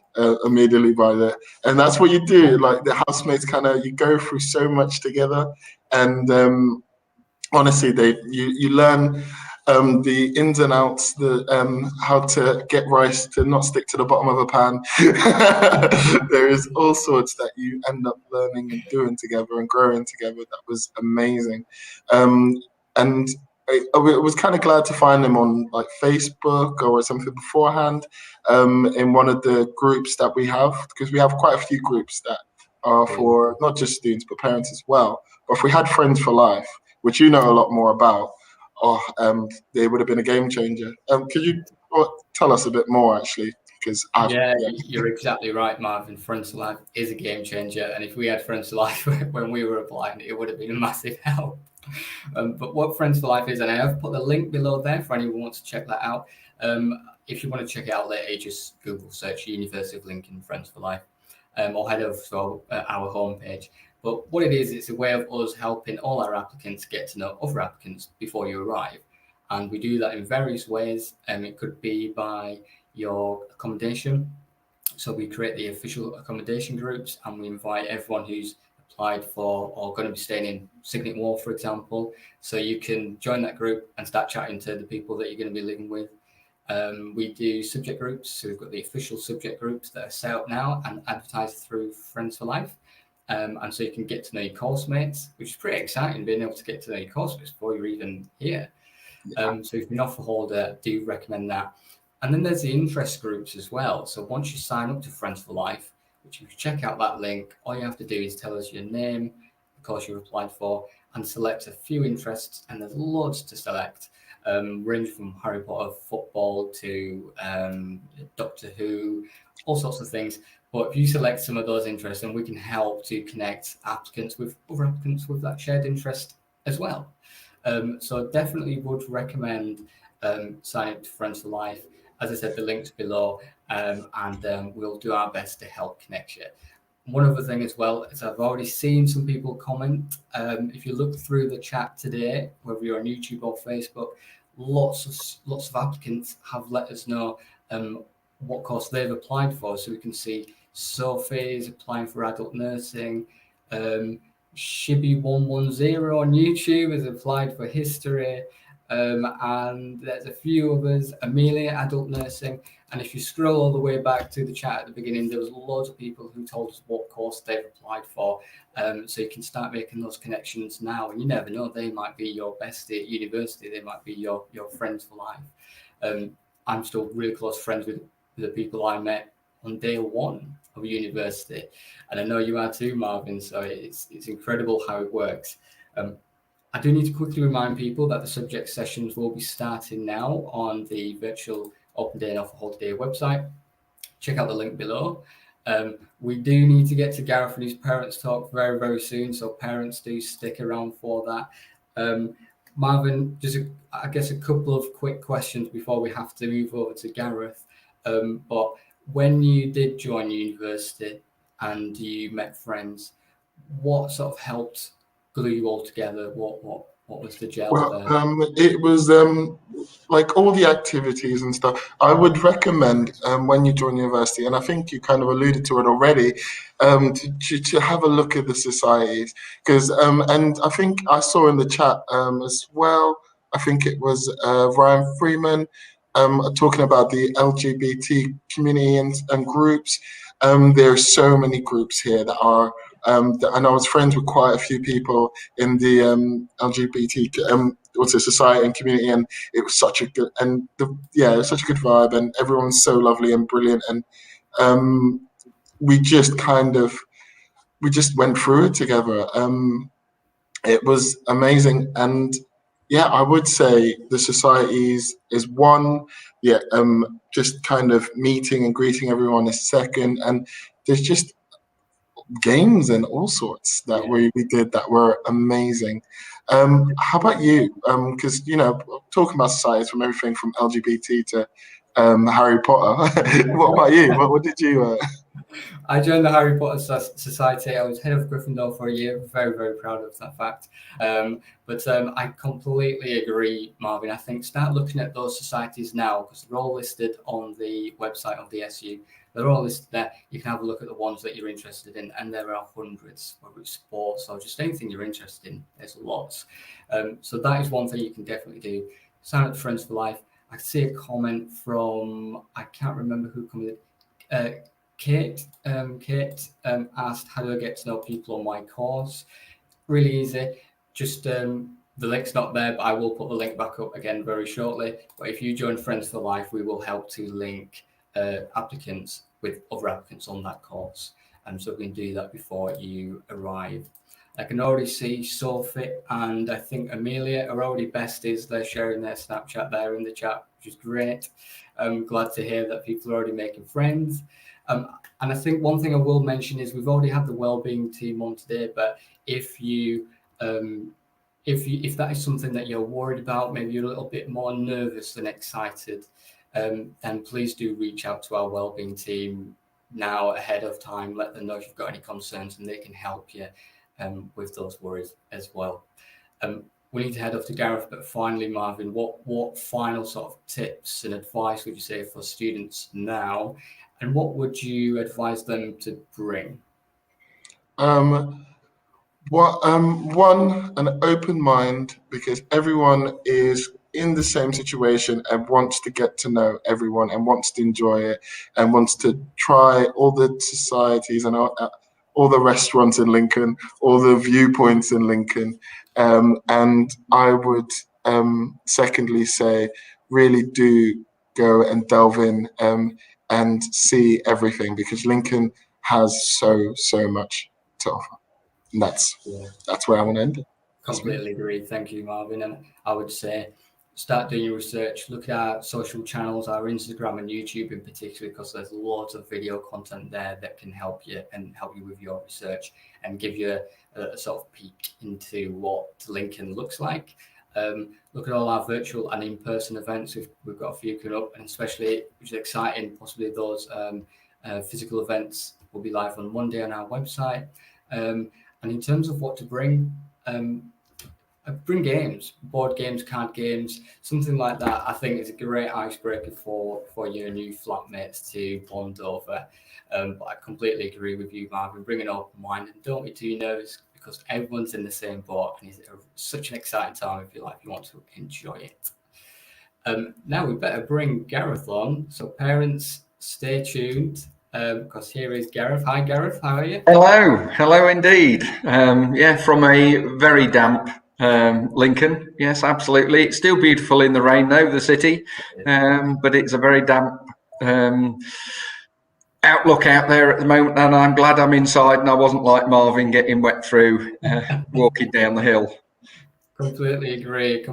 S10: immediately by the, and that's what you do. Like the housemates, you go through so much together, and honestly, you learn the ins and outs, the how to get rice to not stick to the bottom of a pan. There is all sorts that you end up learning and doing together and growing together. That was amazing, and I was kind of glad to find them on like Facebook or something beforehand, in one of the groups that we have, because we have quite a few groups that are for not just students but parents as well. But if we had Friends for Life, which you know a lot more about, they would have been a game changer. Could you tell us a bit more, actually? Because
S3: you're exactly right, Marvin. Friends for Life is a game changer, and if we had Friends for Life when we were applying, it would have been a massive help. But what Friends for Life is, and I have put the link below there for anyone who wants to check that out. If you want to check it out later, just Google search University of Lincoln Friends for Life, or head over to our homepage. But what it is, it's a way of us helping all our applicants get to know other applicants before you arrive. And we do that in various ways. It could be by your accommodation. So we create the official accommodation groups, and we invite everyone who's applied for or going to be staying in Signet Wall, for example. So you can join that group and start chatting to the people that you're going to be living with. We do subject groups. So we've got the official subject groups that are set up now and advertised through Friends for Life. And so you can get to know your course mates, which is pretty exciting, being able to get to know your course mates before you're even here. So if you're an offer holder, do recommend that. And then there's the interest groups as well. So once you sign up to Friends for Life, which if you check out that link, all you have to do is tell us your name, the course you've applied for, and select a few interests. And there's loads to select, ranging from Harry Potter, football to Doctor Who, all sorts of things. But if you select some of those interests, then we can help to connect applicants with other applicants with that shared interest as well. So I definitely would recommend signing up to Friends for Life. As I said, the link's below, and we'll do our best to help connect you. One other thing as well is I've already seen some people comment. If you look through the chat today, whether you're on YouTube or Facebook, lots of applicants have let us know what course they've applied for. So we can see Sophie is applying for adult nursing. Shibby110 on YouTube has applied for history. And there's a few others. Amelia, adult nursing. And if you scroll all the way back to the chat at the beginning, there was loads of people who told us what course they've applied for. So you can start making those connections now. And you never know, they might be your bestie at university. They might be your friends for life. I'm still really close friends with the people I met on day one of university. And I know you are too, Marvin. So it's incredible how it works. I do need to quickly remind people that the subject sessions will be starting now on the virtual Open Day and Offer Holiday website. Check out the link below. We do need to get to Gareth and his parents talk very, very soon. So parents, do stick around for that. Marvin, just I guess a couple of quick questions before we have to move over to Gareth. But when you did join university and you met friends, what sort of helped glue you all together? What was the gel there?
S10: It was like all the activities and stuff. I would recommend when you join university, and I think you kind of alluded to it already, to have a look at the societies, because and I think I saw in the chat as well, I think it was Ryan Freeman talking about the LGBT community and groups. There are so many groups here that are and I was friends with quite a few people in the LGBT society and community, and it was such a good it was such a good vibe, and everyone's so lovely and brilliant, and we just went through it together. It was amazing, and I would say the societies is one. Just kind of meeting and greeting everyone is second, and there's just games and all sorts that we did that were amazing. How about you? Because, you know, talking about societies from everything from LGBT to Harry Potter. What about you? What did you...
S3: I joined the Harry Potter Society. I was head of Gryffindor for a year. Very, very proud of that fact. But I completely agree, Marvin. I think start looking at those societies now, because they're all listed on the website of the SU. They're all listed there. You can have a look at the ones that you're interested in, and there are hundreds, whether it's sports or just anything you're interested in. There's lots. So that is one thing you can definitely do. Sign up to Friends for Life. I see a comment from, I can't remember who commented. Kate asked, how do I get to know people on my course? Really easy. Just the link's not there, but I will put the link back up again very shortly. But if you join Friends for Life, we will help to link applicants with other applicants on that course. So we can do that before you arrive. I can already see Sophie and I think Amelia are already besties. They're sharing their Snapchat there in the chat, which is great. I'm glad to hear that people are already making friends. And I think one thing I will mention is we've already had the wellbeing team on today, but if that is something that you're worried about, maybe you're a little bit more nervous than excited, then please do reach out to our wellbeing team now ahead of time. Let them know if you've got any concerns and they can help you with those worries as well. We need to head off to Gareth, but finally, Marvin, what final sort of tips and advice would you say for students now, and what would you advise them to bring?
S10: One, an open mind, because everyone is in the same situation and wants to get to know everyone and wants to enjoy it and wants to try all the societies and all the restaurants in Lincoln, all the viewpoints in Lincoln. And I would secondly say, really do go and delve in and see everything, because Lincoln has so much to offer. And that's where I want to end it.
S3: Completely agree. Thank you, Marvin. And I would say start doing your research. Look at our social channels, our Instagram and YouTube in particular, because there's lots of video content there that can help you with your research and give you a sort of peek into what Lincoln looks like. Look at all our virtual and in-person events. We've got a few coming up, and especially, which is exciting, possibly those physical events will be live on Monday on our website. And in terms of what to bring bring games, board games, card games, something like that. I think it's a great icebreaker for your new flatmates to bond over. But I completely agree with you, Marvin. Bring an open mind and don't be too nervous, because everyone's in the same boat, and it's such an exciting time if you want to enjoy it. Now we better bring Gareth on. So parents, stay tuned, because here is Gareth. Hi, Gareth. How are you?
S11: Hello indeed. From a very damp Lincoln. Yes, absolutely. It's still beautiful in the rain, though, the city, but it's a very damp outlook out there at the moment, and I'm glad I'm inside and I wasn't like Marvin getting wet through walking down the hill.
S3: Completely agree.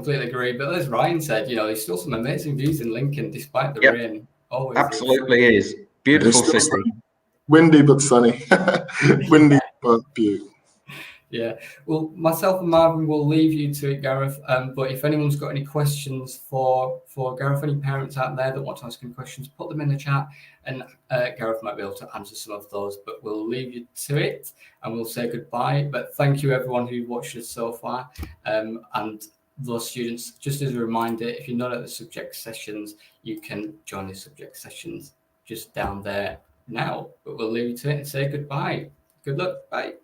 S3: But as Ryan said, there's still some amazing views in Lincoln despite the rain. Always
S11: absolutely is. Beautiful city.
S10: Windy but sunny. Windy but beautiful.
S3: Yeah, well, myself and Marvin will leave you to it, Gareth. But if anyone's got any questions for Gareth, any parents out there that want to ask him questions, put them in the chat, and Gareth might be able to answer some of those. But we'll leave you to it, and we'll say goodbye. But thank you, everyone who watched us so far. And those students, just as a reminder, if you're not at the subject sessions, you can join the subject sessions just down there now. But we'll leave you to it and say goodbye. Good luck. Bye.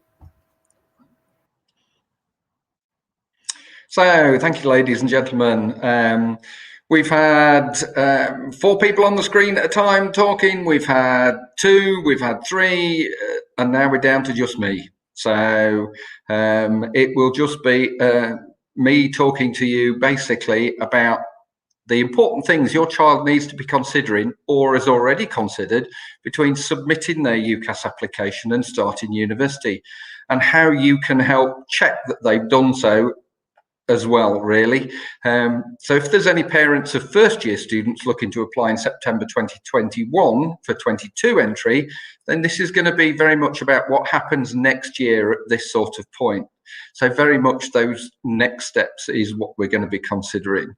S11: So, thank you, ladies and gentlemen. We've had 4 people on the screen at a time talking. We've had 2, we've had 3, and now we're down to just me. So it will just be me talking to you basically about the important things your child needs to be considering or has already considered between submitting their UCAS application and starting university, and how you can help check that they've done so as well, really. So if there's any parents of first year students looking to apply in September 2021 for 22 entry, then this is going to be very much about what happens next year at this sort of point. So very much those next steps is what we're going to be considering.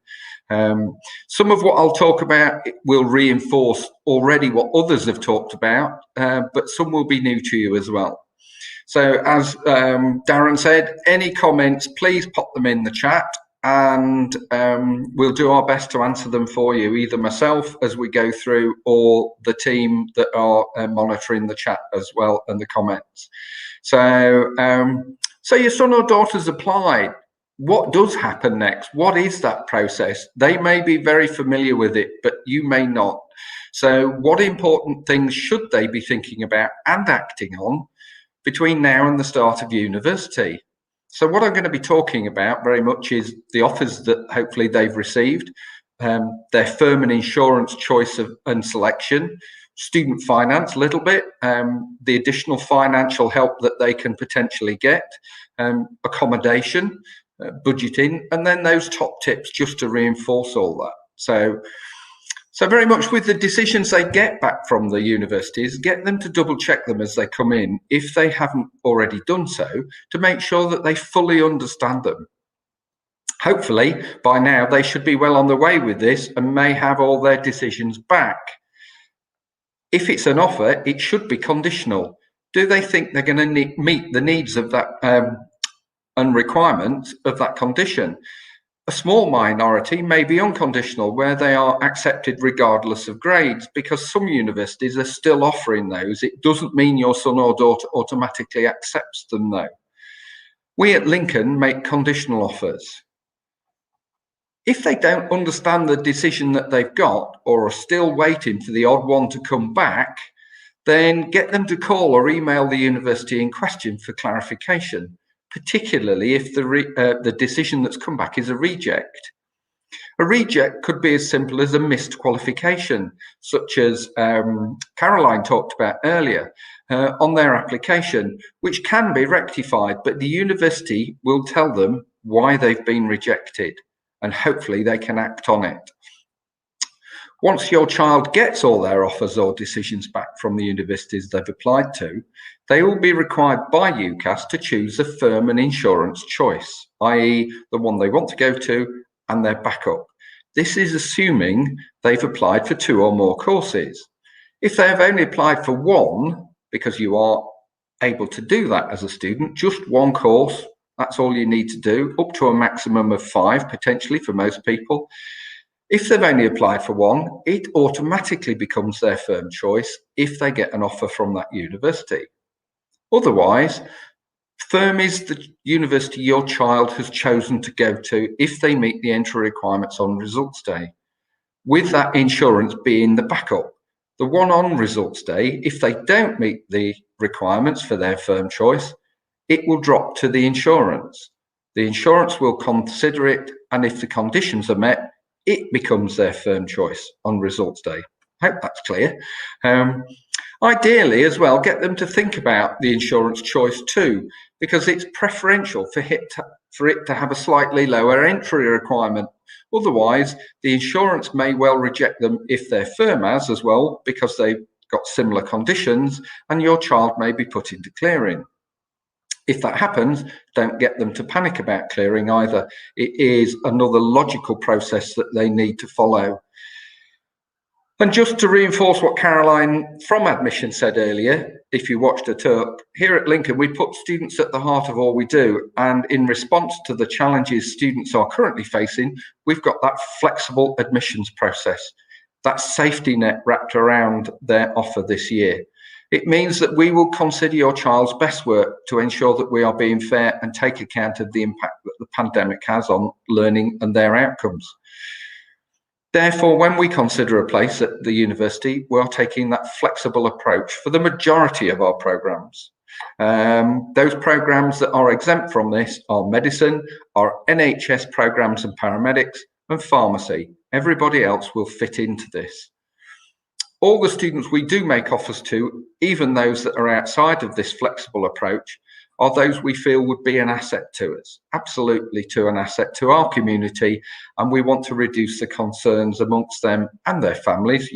S11: Some of what I'll talk about will reinforce already what others have talked about, but some will be new to you as well. So as Darren said, any comments, please pop them in the chat, and we'll do our best to answer them for you, either myself as we go through or the team that are monitoring the chat as well and the comments. So, so your son or daughter's applied. What does happen next? What is that process? They may be very familiar with it, but you may not. So what important things should they be thinking about and acting on between now and the start of university? So what I'm going to be talking about very much is the offers that hopefully they've received, their firm and insurance choice and selection, student finance a little bit, the additional financial help that they can potentially get, accommodation, budgeting, and then those top tips just to reinforce all that. So very much with the decisions they get back from the universities, get them to double check them as they come in, if they haven't already done so, to make sure that they fully understand them. Hopefully, by now, they should be well on the way with this and may have all their decisions back. If it's an offer, it should be conditional. Do they think they're going to meet the needs of that and requirements of that condition? A small minority may be unconditional, where they are accepted regardless of grades, because some universities are still offering those. It doesn't mean your son or daughter automatically accepts them, though. We at Lincoln make conditional offers. If they don't understand the decision that they've got, or are still waiting for the odd one to come back, then get them to call or email the university in question for clarification, particularly if the decision that's come back is a reject. A reject could be as simple as a missed qualification, such as Caroline talked about earlier, on their application, which can be rectified, but the university will tell them why they've been rejected, and hopefully they can act on it. Once your child gets all their offers or decisions back from the universities they've applied to, they will be required by UCAS to choose a firm and insurance choice, i.e. the one they want to go to and their backup. This is assuming they've applied for 2 or more courses. If they have only applied for one, because you are able to do that as a student, just one course, that's all you need to do, up to a maximum of 5 potentially for most people. If they've only applied for one, it automatically becomes their firm choice if they get an offer from that university. Otherwise, firm is the university your child has chosen to go to if they meet the entry requirements on results day, with that insurance being the backup. The one on results day, if they don't meet the requirements for their firm choice, it will drop to the insurance. The insurance will consider it, and if the conditions are met, it becomes their firm choice on results day. I hope that's clear. Ideally as well, get them to think about the insurance choice too, because it's preferential for it to have a slightly lower entry requirement. Otherwise, the insurance may well reject them if they're firm as well, because they've got similar conditions, and your child may be put into clearing. If that happens, don't get them to panic about clearing either. It is another logical process that they need to follow. And just to reinforce what Caroline from admission said earlier, if you watched her talk, here at Lincoln, we put students at the heart of all we do. And in response to the challenges students are currently facing, we've got that flexible admissions process, that safety net wrapped around their offer this year. It means that we will consider your child's best work to ensure that we are being fair and take account of the impact that the pandemic has on learning and their outcomes. Therefore, when we consider a place at the university, we're taking that flexible approach for the majority of our programmes. Those programmes that are exempt from this are medicine, our NHS programmes and paramedics, and pharmacy. Everybody else will fit into this. All the students we do make offers to, even those that are outside of this flexible approach, are those we feel would be an asset to us, absolutely to an asset to our community, and we want to reduce the concerns amongst them and their families,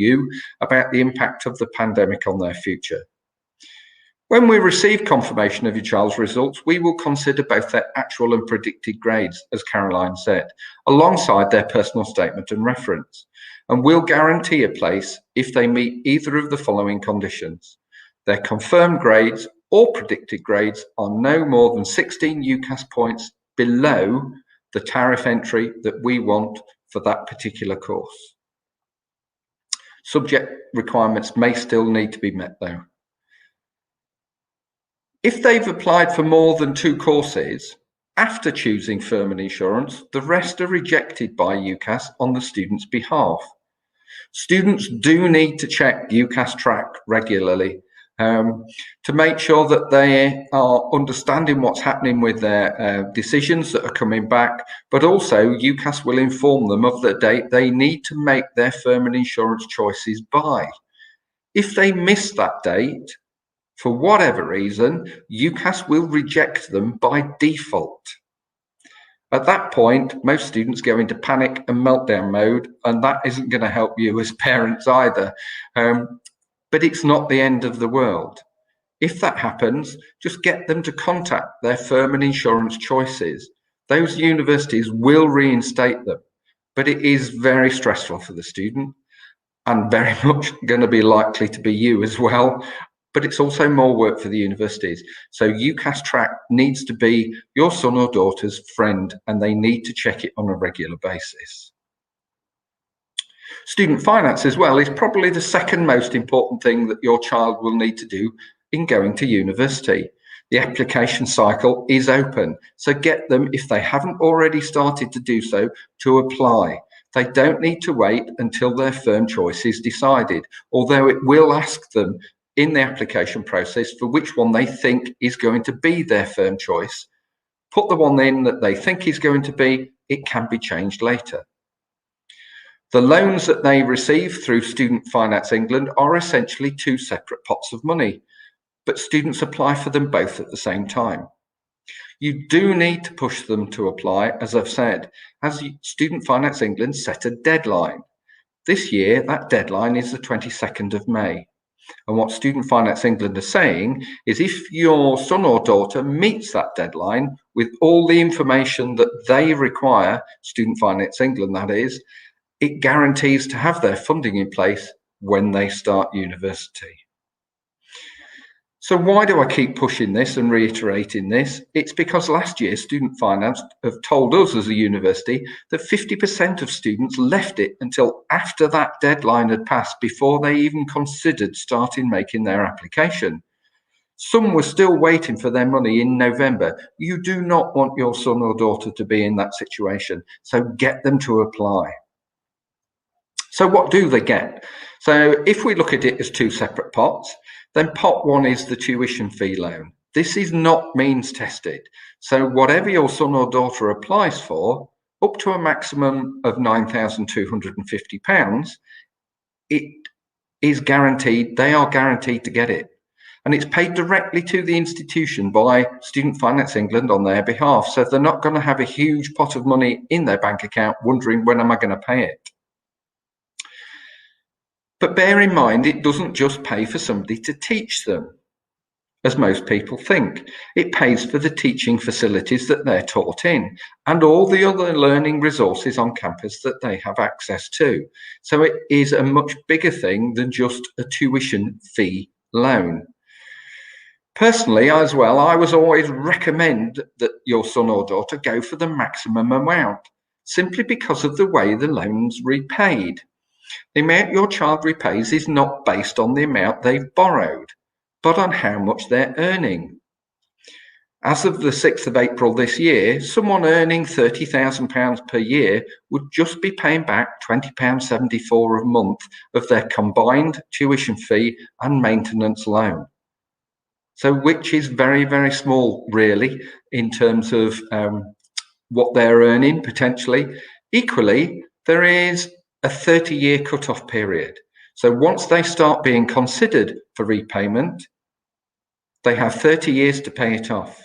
S11: about the impact of the pandemic on their future. When we receive confirmation of your child's results, we will consider both their actual and predicted grades, as Caroline said, alongside their personal statement and reference, and we'll guarantee a place if they meet either of the following conditions. Their confirmed grades or predicted grades are no more than 16 UCAS points below the tariff entry that we want for that particular course. Subject requirements may still need to be met though. If they've applied for more than 2 courses after choosing firm and insurance, the rest are rejected by UCAS on the student's behalf. Students do need to check UCAS track regularly to make sure that they are understanding what's happening with their decisions that are coming back, but also UCAS will inform them of the date they need to make their firm and insurance choices by. If they miss that date, for whatever reason, UCAS will reject them by default. At that point, most students go into panic and meltdown mode, and that isn't going to help you as parents either. But it's not the end of the world. If that happens, just get them to contact their firm and insurance choices. Those universities will reinstate them, but it is very stressful for the student and very much going to be likely to be you as well. But it's also more work for the universities. So UCAS track needs to be your son or daughter's friend, and they need to check it on a regular basis. Student finance as well is probably the second most important thing that your child will need to do in going to university. The application cycle is open, so get them, if they haven't already started to do so, to apply. They don't need to wait until their firm choice is decided, although it will ask them in the application process for which one they think is going to be their firm choice. Put the one in that they think is going to be, it can be changed later. The loans that they receive through Student Finance England are essentially 2 separate pots of money, but students apply for them both at the same time. You do need to push them to apply, as I've said, as Student Finance England set a deadline. This year, that deadline is the 22nd of May. And what Student Finance England are saying is if your son or daughter meets that deadline with all the information that they require, Student Finance England that is, it guarantees to have their funding in place when they start university. So why do I keep pushing this and reiterating this? It's because last year Student Finance have told us as a university that 50% of students left it until after that deadline had passed before they even considered starting making their application. Some were still waiting for their money in November. You do not want your son or daughter to be in that situation, so get them to apply. So what do they get? So if we look at it as 2 separate pots, then pot 1 is the tuition fee loan. This is not means tested. So whatever your son or daughter applies for, up to a maximum of £9,250, it is guaranteed, they are guaranteed to get it. And it's paid directly to the institution by Student Finance England on their behalf. So they're not going to have a huge pot of money in their bank account wondering, when am I going to pay it? But bear in mind, it doesn't just pay for somebody to teach them, as most people think. It pays for the teaching facilities that they're taught in and all the other learning resources on campus that they have access to. So it is a much bigger thing than just a tuition fee loan. Personally, as well, I would always recommend that your son or daughter go for the maximum amount, simply because of the way the loan's repaid. The amount your child repays is not based on the amount they've borrowed, but on how much they're earning. As of the 6th of April this year, someone earning £30,000 per year would just be paying back £20.74 a month of their combined tuition fee and maintenance loan. So which is very, very small, really, in terms of what they're earning potentially. Equally, there is a 30-year cut-off period. So once they start being considered for repayment, they have 30 years to pay it off.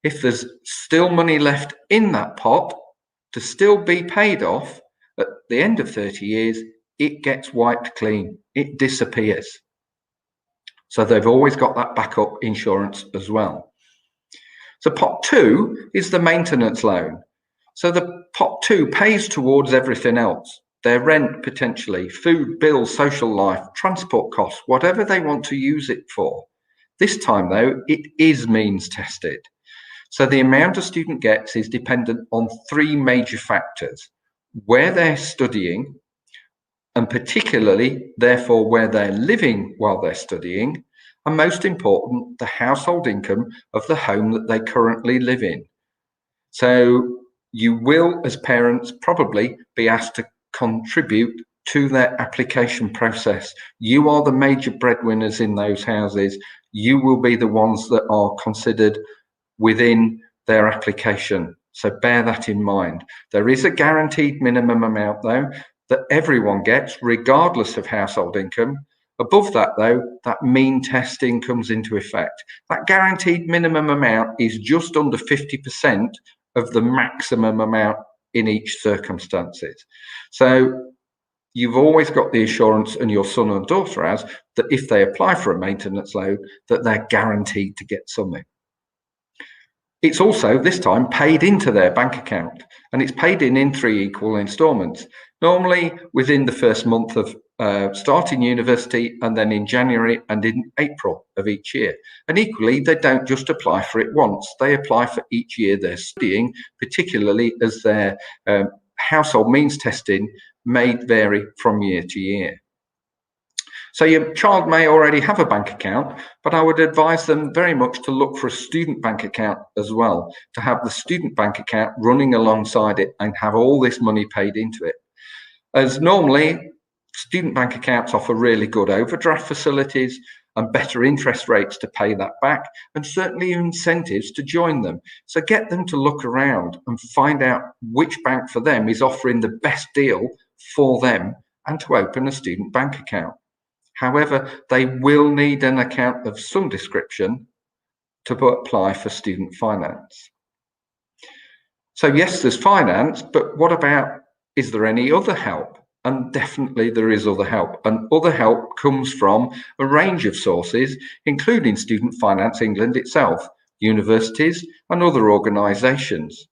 S11: if there's still money left in that pot to still be paid off at the end of 30 years, it gets wiped clean. It disappears. So they've always got that backup insurance as well. So pot 2 is the maintenance loan. So the pot 2 pays towards everything else. Their rent, potentially, food, bills, social life, transport costs, whatever they want to use it for. This time, though, it is means tested. So the amount a student gets is dependent on 3 major factors: where they're studying, and particularly, therefore, where they're living while they're studying, and most important, the household income of the home that they currently live in. So you will, as parents, probably be asked to contribute to their application process. You are the major breadwinners in those houses. You will be the ones that are considered within their application. So bear that in mind. There is a guaranteed minimum amount, though, that everyone gets, regardless of household income. Above that, though, that mean testing comes into effect. That guaranteed minimum amount is just under 50% of the maximum amount in each circumstances. So you've always got the assurance, and your son or daughter has, that if they apply for a maintenance loan, that they're guaranteed to get something. It's also, this time, paid into their bank account, and it's paid in 3 equal instalments, normally within the first month of starting university, and then in January and in April of each year. And equally, they don't just apply for it once, they apply for each year they're studying, particularly as their household means testing may vary from year to year. So your child may already have a bank account, but I would advise them very much to look for a student bank account as well, to have the student bank account running alongside it and have all this money paid into it. As normally, student bank accounts offer really good overdraft facilities and better interest rates to pay that back, and certainly incentives to join them. So get them to look around and find out which bank for them is offering the best deal for them, and to open a student bank account. However, they will need an account of some description to apply for student finance. So yes, there's finance, but what about, is there any other help? And definitely there is other help. And other help comes from a range of sources, including Student Finance England itself, universities and other organisations.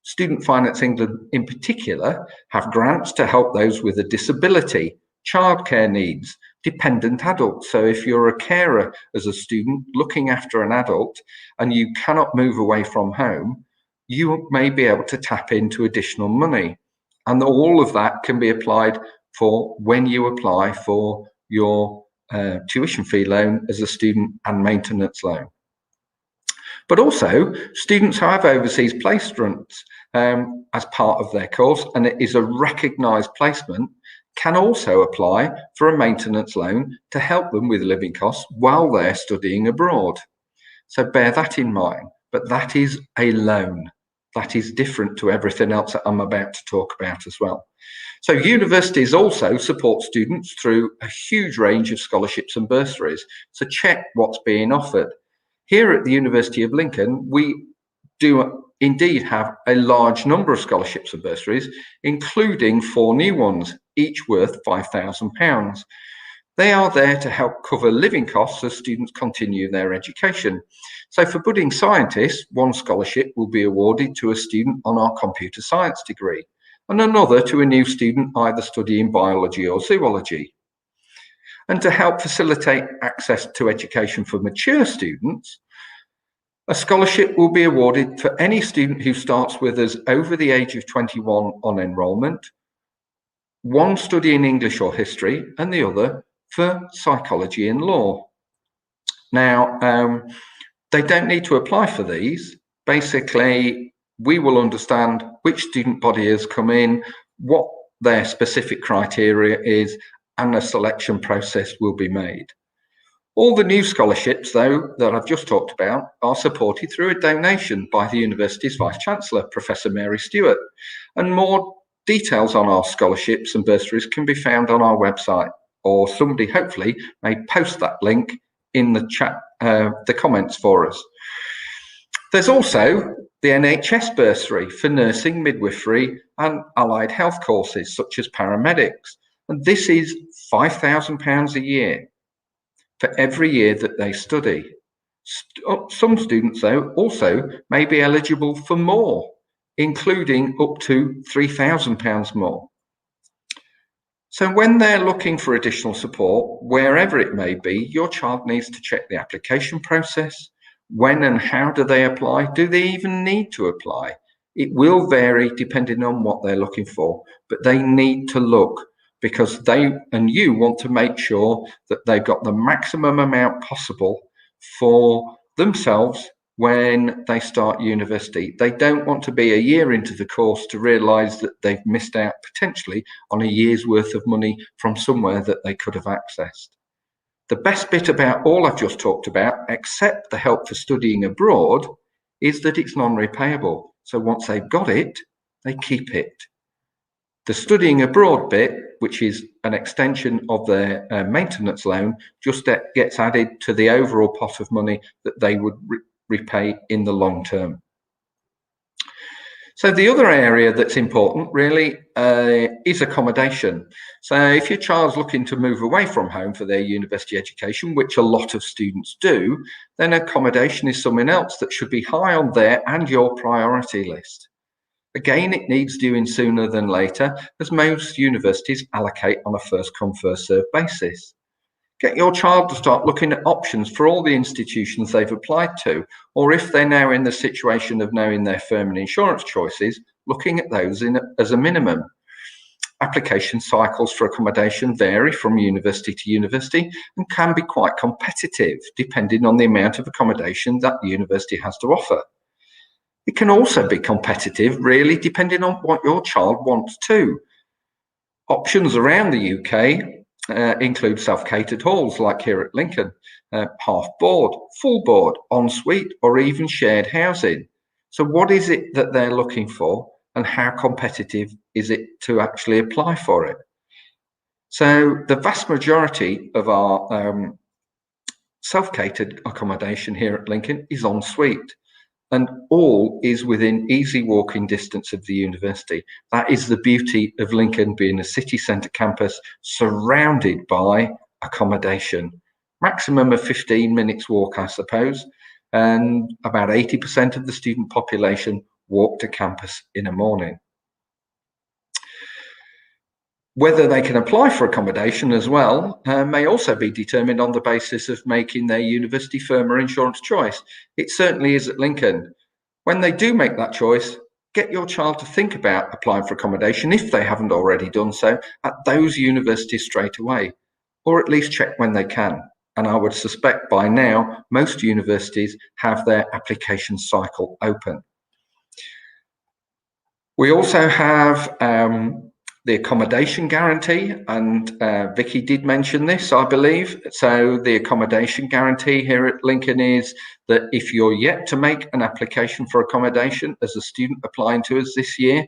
S11: Student Finance England in particular have grants to help those with a disability, childcare needs, dependent adults. So if you're a carer as a student looking after an adult and you cannot move away from home, you may be able to tap into additional money. And all of that can be applied for when you apply for your tuition fee loan as a student and maintenance loan. But also, students who have overseas placements as part of their course, and it is a recognised placement, can also apply for a maintenance loan to help them with living costs while they're studying abroad. So bear that in mind, but that is a loan. That is different to everything else that I'm about to talk about as well. So universities also support students through a huge range of scholarships and bursaries. So check what's being offered. Here at the University of Lincoln, we do indeed have a large number of scholarships and bursaries, including 4 new ones, each worth £5,000. They are there to help cover living costs as students continue their education. So for budding scientists, 1 scholarship will be awarded to a student on our computer science degree, and another to a new student either studying biology or zoology. And to help facilitate access to education for mature students, a scholarship will be awarded for any student who starts with us over the age of 21 on enrolment, 1 studying English or history, and the other for psychology and law. Now, they don't need to apply for these. Basically, we will understand which student body has come in, what their specific criteria is, and a selection process will be made. All the new scholarships, though, that I've just talked about are supported through a donation by the university's Vice-Chancellor, Professor Mary Stewart, and more details on our scholarships and bursaries can be found on our website, or somebody hopefully may post that link in the chat, the comments for us. There's also the Nhs Bursary for nursing, midwifery and allied health courses such as paramedics. And this is £5,000 a year for every year that they study. Some students, though, also may be eligible for more, including up to £3,000 more. So when they're looking for additional support, wherever it may be, your child needs to check the application process. When and how do they apply? Do they even need to apply? It will vary depending on what they're looking for, but they need to look, because they and you want to make sure that they've got the maximum amount possible for themselves when they start university. They don't want to be a year into the course to realise that they've missed out potentially on a year's worth of money from somewhere that they could have accessed. The best bit about all I've just talked about, except the help for studying abroad, is that it's non-repayable. So once they've got it, they keep it. The studying abroad bit, which is an extension of their maintenance loan, just gets added to the overall pot of money that they would repay in the long term. So the other area that's important really is accommodation. So if your child's looking to move away from home for their university education, which a lot of students do, then accommodation is something else that should be high on their and your priority list. Again, it needs doing sooner than later, as most universities allocate on a first come, first served basis. Get your child to start looking at options for all the institutions they've applied to, or if they're now in the situation of knowing their firm and insurance choices, looking at those as a minimum. Application cycles for accommodation vary from university to university and can be quite competitive, depending on the amount of accommodation that the university has to offer. It can also be competitive, really, depending on what your child wants too. Options around the UK include self-catered halls like here at Lincoln, half board, full board, ensuite, or even shared housing. So what is it that they're looking for, and how competitive is it to actually apply for it? So the vast majority of our self-catered accommodation here at Lincoln is ensuite, and all is within easy walking distance of the university. That is the beauty of Lincoln being a city centre campus surrounded by accommodation. Maximum of 15 minutes walk, I suppose, and about 80% of the student population walk to campus in a morning. Whether they can apply for accommodation as well may also be determined on the basis of making their university firm or insurance choice. It certainly is at Lincoln. When they do make that choice, get your child to think about applying for accommodation, if they haven't already done so, at those universities straight away, or at least check when they can. And I would suspect by now, most universities have their application cycle open. We also have the Accommodation Guarantee, and Vicky did mention this, I believe. So the Accommodation Guarantee here at Lincoln is that if you're yet to make an application for accommodation as a student applying to us this year,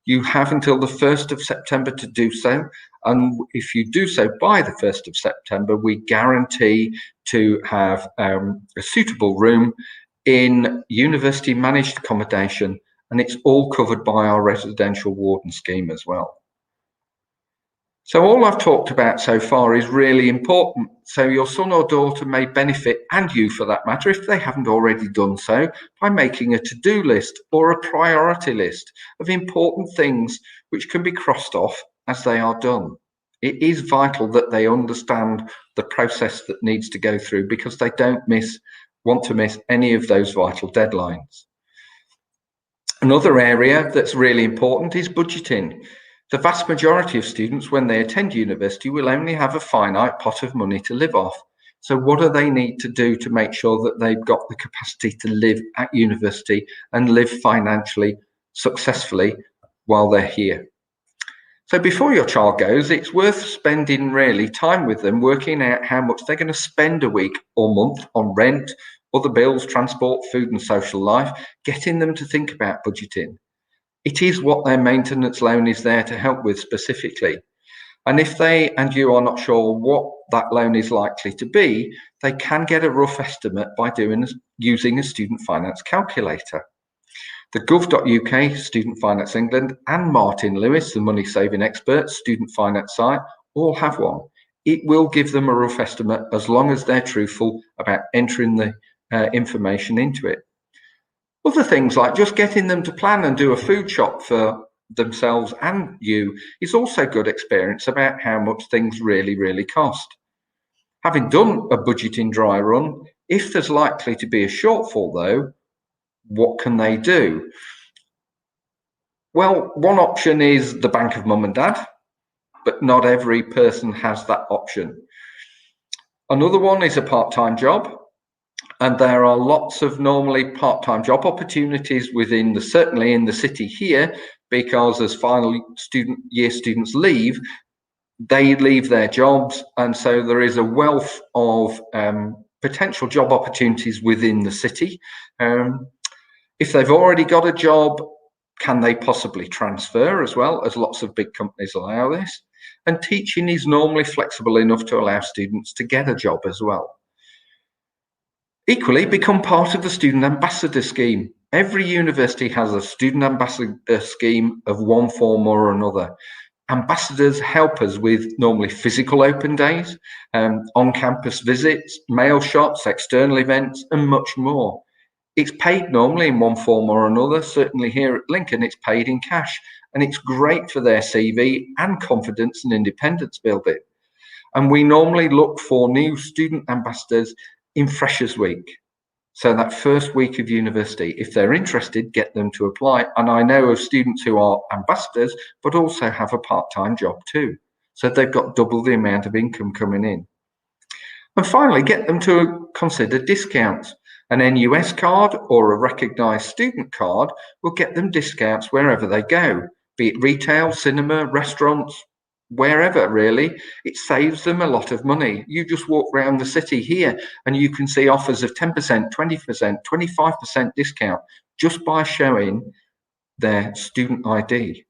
S11: you have until the 1st of September to do so. And if you do so by the 1st of September, we guarantee to have a suitable room in university managed accommodation, and it's all covered by our residential warden scheme as well. So all I've talked about so far is really important. So your son or daughter may benefit, and you for that matter, if they haven't already done so, by making a to-do list or a priority list of important things which can be crossed off as they are done. It is vital that they understand the process that needs to go through, because they don't want to miss any of those vital deadlines. Another area that's really important is budgeting. The vast majority of students, when they attend university, will only have a finite pot of money to live off. So what do they need to do to make sure that they've got the capacity to live at university and live financially successfully while they're here? So before your child goes, it's worth spending really time with them, working out how much they're going to spend a week or month on rent, other bills, transport, food and social life, getting them to think about budgeting. It is what their maintenance loan is there to help with specifically. And if they and you are not sure what that loan is likely to be, they can get a rough estimate by using a student finance calculator. The gov.uk, Student Finance England, and Martin Lewis, the money saving expert student finance site, all have one. It will give them a rough estimate as long as they're truthful about entering the information into it. Other things like just getting them to plan and do a food shop for themselves and you is also good experience about how much things really cost. Having done a budgeting dry run, if there's likely to be a shortfall though, what can they do? Well, one option is the bank of mum and dad, but not every person has that option. Another one is a part-time job. And there are lots of normally part-time job opportunities certainly in the city here, because as final year students leave, they leave their jobs. And so there is a wealth of potential job opportunities within the city. If they've already got a job, can they possibly transfer as well, as lots of big companies allow this? And teaching is normally flexible enough to allow students to get a job as well. Equally, become part of the Student Ambassador Scheme. Every university has a Student Ambassador Scheme of one form or another. Ambassadors help us with normally physical open days, on-campus visits, mail shots, external events, and much more. It's paid normally in one form or another. Certainly here at Lincoln, it's paid in cash, and it's great for their CV and confidence and independence building. And we normally look for new student ambassadors in Freshers Week. So that first week of university, if they're interested, get them to apply. And I know of students who are ambassadors, but also have a part-time job too. So they've got double the amount of income coming in. And finally, get them to consider discounts. An NUS card or a recognised student card will get them discounts wherever they go, be it retail, cinema, restaurants, wherever really. It saves them a lot of money. You just walk around the city here and you can see offers of 10%, 20%, 25% discount just by showing their student ID.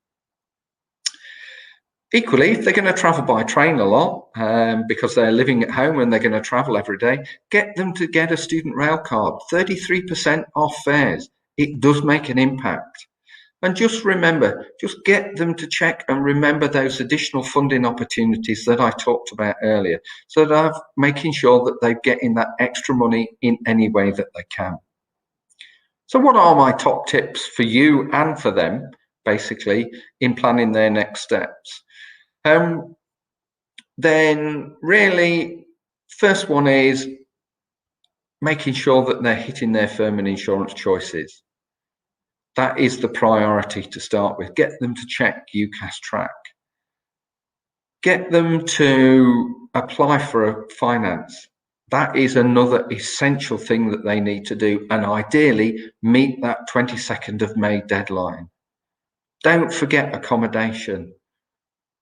S11: Equally, if they're going to travel by train a lot because they're living at home and they're going to travel every day, get them to get a student rail card, 33% off fares. It does make an impact. And just remember, just get them to check and remember those additional funding opportunities that I talked about earlier, so that I'm making sure that they're getting that extra money in any way that they can. So what are my top tips for you and for them, basically, in planning their next steps? Then really, first one is making sure that they're hitting their firm and insurance choices. That is the priority to start with. Get them to check UCAS track. Get them to apply for a finance. That is another essential thing that they need to do, and ideally meet that 22nd of May deadline. Don't forget accommodation.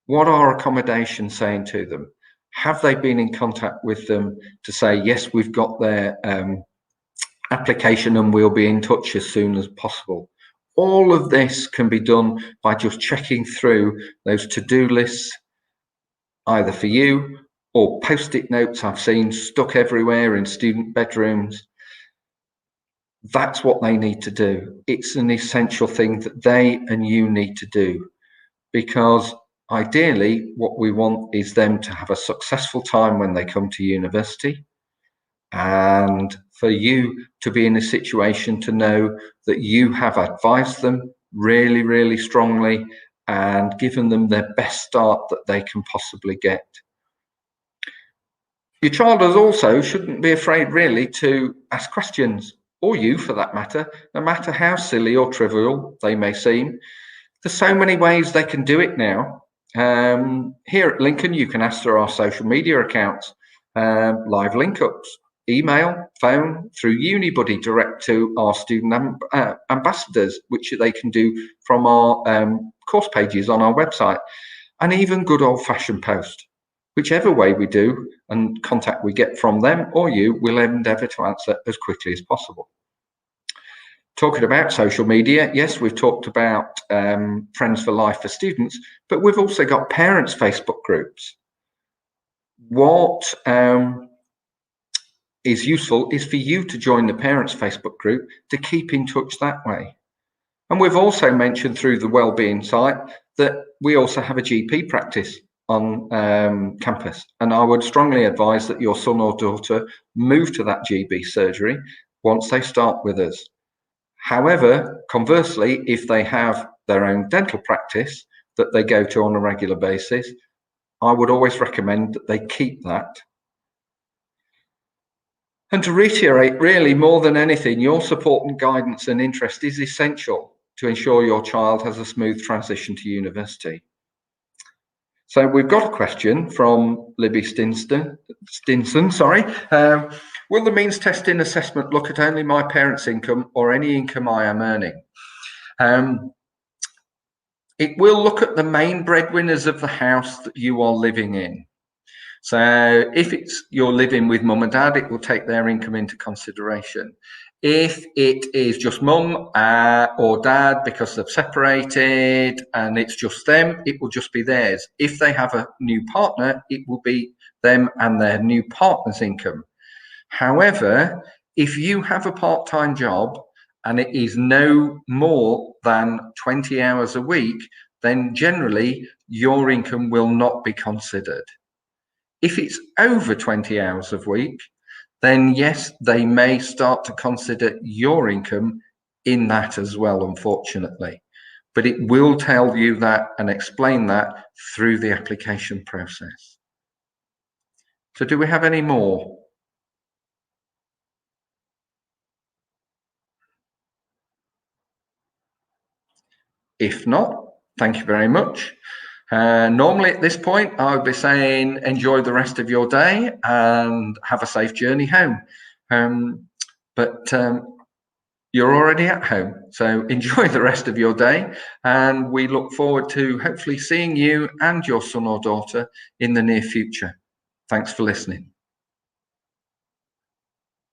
S11: What are accommodations saying to them? Have they been in contact with them to say, yes, we've got their application and we'll be in touch as soon as possible? All of this can be done by just checking through those to-do lists, either for you or post-it notes I've seen stuck everywhere in student bedrooms. That's what they need to do. It's an essential thing that they and you need to do, because ideally what we want is them to have a successful time when they come to university, and for you to be in a situation to know that you have advised them really, really strongly and given them their best start that they can possibly get. Your child also shouldn't be afraid really to ask questions, or you for that matter, no matter how silly or trivial they may seem. There's so many ways they can do it now. Here at Lincoln, you can ask through our social media accounts, live link-ups, email, phone, through UniBuddy direct to our student ambassadors, which they can do from our course pages on our website, and even good old-fashioned post. Whichever way we do and contact we get from them or you, we'll endeavour to answer as quickly as possible. Talking about social media, yes, we've talked about Friends for Life for students, but we've also got parents' Facebook groups. What is useful is for you to join the parents' Facebook group to keep in touch that way. And we've also mentioned through the wellbeing site that we also have a GP practice on campus. And I would strongly advise that your son or daughter move to that GP surgery once they start with us. However, conversely, if they have their own dental practice that they go to on a regular basis, I would always recommend that they keep that. And to reiterate, really, more than anything, your support and guidance and interest is essential to ensure your child has a smooth transition to university. So we've got a question from Libby Stinson. Will the means testing assessment look at only my parents' income or any income I am earning? It will look at the main breadwinners of the house that you are living in. So if you're living with mum and dad, it will take their income into consideration. If it is just mum or dad because they've separated and it's just them, it will just be theirs. If they have a new partner, it will be them and their new partner's income. However, if you have a part-time job and it is no more than 20 hours a week, then generally your income will not be considered. If it's over 20 hours a week, then yes, they may start to consider your income in that as well, unfortunately. But it will tell you that and explain that through the application process. So do we have any more? If not, thank you very much. Normally at this point, I would be saying enjoy the rest of your day and have a safe journey home. But you're already at home, so enjoy the rest of your day. And we look forward to hopefully seeing you and your son or daughter in the near future. Thanks for listening.